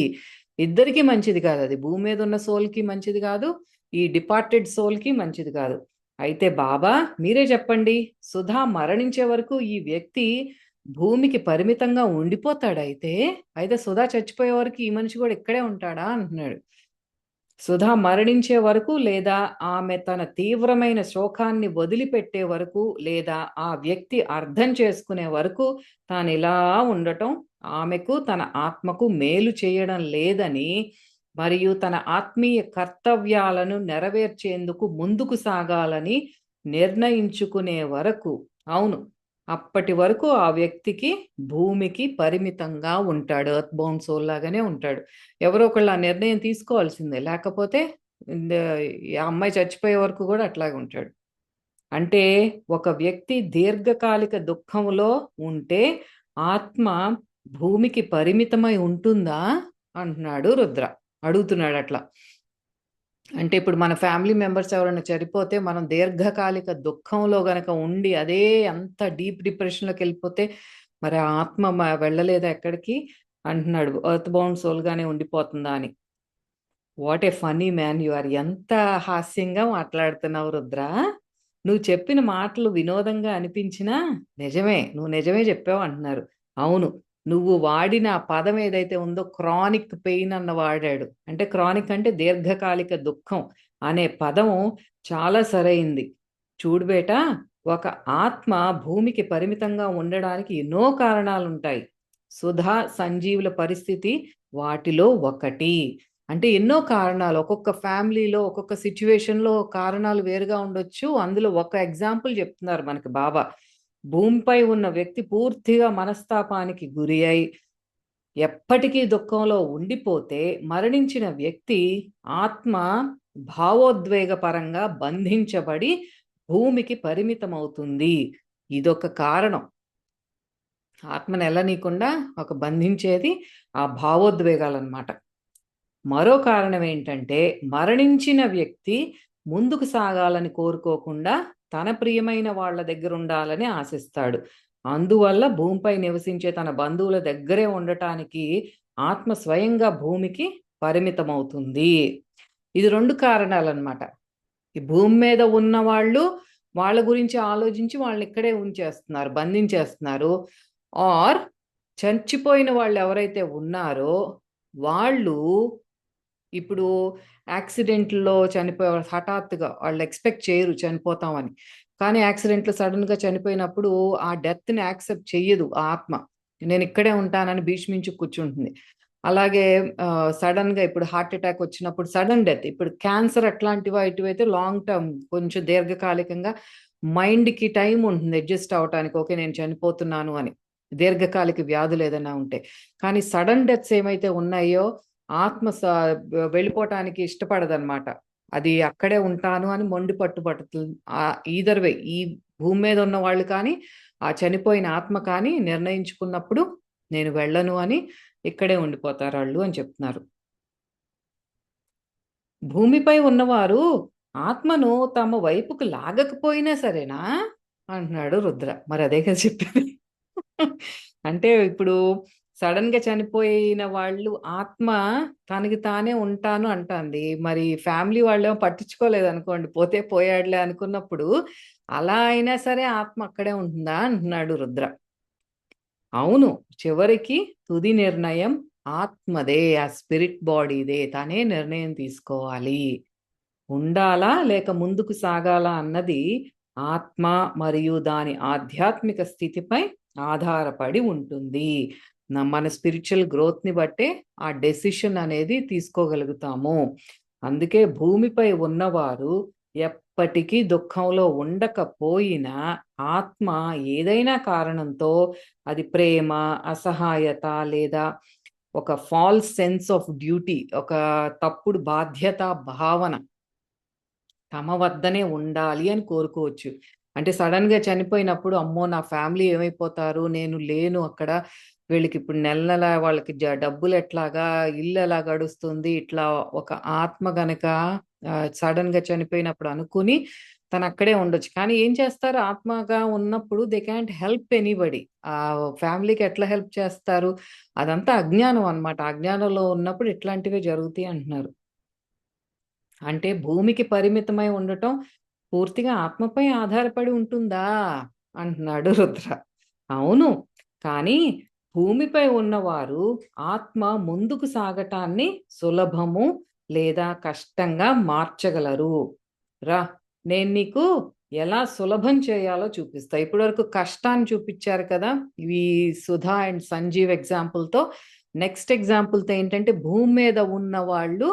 ఇద్దరికీ మంచిది కాదది. భూమి మీద ఉన్న సోల్‌కి మంచిది కాదు. ఈ డిపార్టెడ్ సోల్‌కి మంచిది కాదు. అయితే బాబా మీరే చెప్పండి. సుధా మరణించే వరకు ఈ వ్యక్తి భూమికి పరిమితంగా ఉండిపోతాడయితే? అయితే సుధా చచ్చిపోయే వరకు ఈ మనిషి కూడా ఇక్కడే ఉంటాడా? అంటున్నాడు. సుధా మరణించే వరకు లేదా ఆమె తన తీవ్రమైన శోకాన్ని వదిలిపెట్టే వరకు లేదా ఆ వ్యక్తి అర్థం చేసుకునే వరకు తానిలా ఉండటం ఆమెకు తన ఆత్మకు మేలు చేయడం లేదని మరియు తన ఆత్మీయ కర్తవ్యాలను నెరవేర్చేందుకు ముందుకు సాగాలని నిర్ణయించుకునే వరకు, అవును, అప్పటి వరకు ఆ వ్యక్తికి భూమికి పరిమితంగా ఉంటాడు. ఎర్త్ బౌండ్ సోల్ లాగానే ఉంటాడు. ఎవరో ఒకళ్ళు ఆ నిర్ణయం తీసుకోవాల్సిందే. లేకపోతే ద ఈ అమ్మాయి చచ్చిపోయే వరకు గూడా అట్లాగే ఉంటాడు. అంటే ఒక వ్యక్తి దీర్ఘకాలిక దుఃఖంలో ఉంటే ఆత్మ భూమికి పరిమితమై ఉంటుందా? అంటున్నాడు రుద్ర. అడుగుతున్నాడట్లా. అంటే ఇప్పుడు మన ఫ్యామిలీ మెంబర్స్ ఎవరైనా చనిపోతే మనం దీర్ఘకాలిక దుఃఖంలో గనక ఉండి అదే అంత డీప్ డిప్రెషన్‌లోకెళ్ళిపోతే మరి ఆ ఆత్మ వెళ్ళలేదా ఎక్కడికి? అంటున్నాడు. ఎర్త్ బౌండ్ సోల్‌గానే ఉండిపోతుందా అని. What a funny man you are. ఎంత హాస్యంగా మాట్లాడుతున్నావు రుద్ర. నువ్వు చెప్పిన మాటలు వినోదంగా అనిపించినా నిజమే. నువ్వు నిజమే చెప్పావు అంటున్నారు. అవును. నువ్వు వాడిన ఆ పదం ఏదైతే ఉందో క్రానిక్ పెయిన్ అన్న వాడాడు. అంటే క్రానిక్ అంటే దీర్ఘకాలిక దుఃఖం అనే పదం చాలా సరైంది. చూడు బేటా, ఒక ఆత్మ భూమికి పరిమితంగా ఉండడానికి ఎన్నో కారణాలుంటాయి. సుధా, సంజీవుల పరిస్థితి వాటిలో ఒకటి. అంటే ఎన్నో కారణాలు. ఒక్కొక్క ఫ్యామిలీలో, ఒక్కొక్క సిట్యుయేషన్‌లో కారణాలు వేరుగా ఉండొచ్చు. అందులో ఒక ఎగ్జాంపుల్ చెప్తున్నారు మనకి బాబా. భూమిపై ఉన్న వ్యక్తి పూర్తిగా మనస్తాపానికి గురి అయి, ఎప్పటికీ దుఃఖంలో ఉండిపోతే, మరణించిన వ్యక్తి ఆత్మ భావోద్వేగపరంగా బంధించబడి భూమికి పరిమితమవుతుంది. ఇదొక కారణం. ఆత్మను ఎళ్ళనీయకుండా ఒక బంధించేది ఆ భావోద్వేగాలనమాట. మరో కారణం ఏంటంటే, మరణించిన వ్యక్తి ముందుకు సాగాలని కోరుకోకుండా, తన ప్రియమైన వాళ్ళ దగ్గరుండాలని ఆశిస్తాడు. అందువల్ల భూమిపై నివసించే తన బంధువుల దగ్గరే ఉండటానికి ఆత్మ స్వయంగా భూమికి పరిమితమవుతుంది. ఇది 2 కారణాలనమాట. ఈ భూమి మీద ఉన్నవాళ్ళు, వాళ్ళ గురించి ఆలోచించి వాళ్ళనిక్కడే ఉంచేస్తున్నారు, బంధించేస్తున్నారు. ఆర్ చచ్చిపోయిన వాళ్ళెవరైతే ఉన్నారో, వాళ్ళు ఇప్పుడు యాక్సిడెంట్‌లో చనిపోయేవాళ్ళు హఠాత్తుగా వాళ్ళు ఎక్స్‌పెక్ట్ చేయరు చనిపోతామని. కానీ యాక్సిడెంట్‌లో సడెన్‌గా చనిపోయినప్పుడు ఆ డెత్‌ని యాక్సెప్ట్ చెయ్యదు ఆ ఆత్మ. నేనిక్కడే ఉంటానని భీష్మించి కూర్చుంటుంది. అలాగే సడెన్‌గా ఇప్పుడు హార్ట్ అటాక్ వచ్చినప్పుడు సడెన్ డెత్. ఇప్పుడు క్యాన్సర్ అట్లాంటి వాటివైతే లాంగ్ టర్మ్ కొంచెం దీర్ఘకాలికంగా మైండ్‌కి టైమ్ ఉంటుంది అడ్జస్ట్ అవ్వటానికి. ఓకే. నేను చనిపోతున్నాను అని. దీర్ఘకాలిక వ్యాధులు ఏదైనా ఉంటే. కానీ సడెన్ డెత్స్ ఏమైతే ఉన్నాయో ఆత్మ వెళ్ళిపోవటానికి ఇష్టపడదనమాట. అది అక్కడే ఉంటాను అని మొండి పట్టుబడుతుంది. ఈదర్ వే ఈ భూమి మీద ఉన్నవాళ్ళు కానీ, ఆ చనిపోయిన ఆత్మ కానీ నిర్ణయించుకున్నప్పుడు నేను వెళ్ళను అని ఇక్కడే ఉండిపోతారాళ్ళు అని చెప్తున్నారు. భూమిపై ఉన్నవారు ఆత్మను తమ వైపుకు లాగకపోయినా సరేనా? అంటున్నాడు రుద్ర. మరి అదే కదా చెప్పేది. అంటే ఇప్పుడు సడన్‌గా చనిపోయిన వాళ్ళు ఆత్మ తనకి తానే ఉంటాను అంటాంది. మరి ఫ్యామిలీ వాళ్ళేమో పట్టించుకోలేదనుకోండి. పోతే పోయాడులే అనుకున్నప్పుడు, అలా అయినా సరే ఆత్మ అక్కడే ఉంటుందా అంటున్నాడు రుద్ర. అవును. చివరికి తుది నిర్ణయం ఆత్మదే. ఆ స్పిరిట్ బాడీదే. తనే నిర్ణయం తీసుకోవాలి. ఉండాలా? లేక ముందుకు సాగాలా? అన్నది ఆత్మ మరియు దాని ఆధ్యాత్మిక స్థితిపై ఆధారపడి ఉంటుంది. మన స్పిరిచువల్ గ్రోత్‌ని బట్టే ఆ డెసిషన్ అనేది తీసుకోగలుగుతాము. అందుకే భూమిపై ఉన్నవారు ఎప్పటికీ దుఃఖంలో ఉండకపోయినా, ఆత్మ ఏదైనా కారణంతో అది ప్రేమ, అసహాయత లేదా ఒక ఫాల్స్ సెన్స్ ఆఫ్ డ్యూటీ, ఒక తప్పుడు బాధ్యతా భావన తమ వద్దనే ఉండాలి అని కోరుకోవచ్చు. అంటే సడెన్‌గా చనిపోయినప్పుడు, అమ్మో! నా ఫ్యామిలీ ఏమైపోతారు? నేను లేను అక్కడ. వీళ్ళకిప్పుడు నెల నెల వాళ్ళకి డబ్బులెట్లాగా? ఇల్లెలా గడుస్తుంది? ఇట్లా ఒక ఆత్మ గనక సడెన్‌గా చనిపోయినప్పుడు అనుకుని తనక్కడే ఉండొచ్చు. కానీ ఏం చేస్తారు? ఆత్మగా ఉన్నప్పుడు దే కాంట్ హెల్ప్ ఎనీబడీ. ఫ్యామిలీకి ఎట్లా హెల్ప్ చేస్తారు? అదంతా అజ్ఞానం అన్నమాట. అజ్ఞానంలో ఉన్నప్పుడు ఇట్లాంటివే జరుగుతాయి అంటున్నారు. అంటే భూమికి పరిమితమై ఉండటం పూర్తిగా ఆత్మపై ఆధారపడి ఉంటుందా? అంటున్నాడు రుద్ర. అవును. కానీ భూమిపై ఉన్నవారు ఆత్మ ముందుకు సాగటాన్ని సులభము లేదా కష్టంగా మార్చగలరు. రా! నేను నీకు ఎలా సులభం చేయాలో చూపిస్తా. ఇప్పటివరకు కష్టాన్ని చూపిచ్చారు కదా! ఇవి సుధా అండ్ సంజీవ్ ఎగ్జాంపుల్‌తో. నెక్స్ట్ ఎగ్జాంపుల్‌తో ఏంటంటే భూమి మీద ఉన్నవాళ్ళు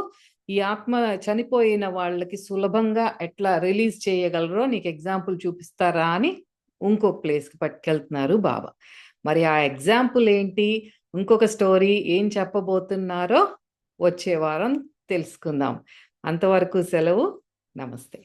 ఈ ఆత్మ చనిపోయిన వాళ్ళకి సులభంగా ఎట్లా రిలీజ్ చేయగలరో నీకు ఎగ్జాంపుల్ చూపిస్తారా అని ఇంకో ప్లేస్‌కి పట్టుకెళ్తున్నారు బాబా. మరి ఆ ఎగ్జాంపుల్ ఏంటి? ఇంకొక స్టోరీ ఏం చెప్పబోతున్నారో వచ్చే వారం తెలుసుకుందాం. అంతవరకు సెలవు. నమస్తే.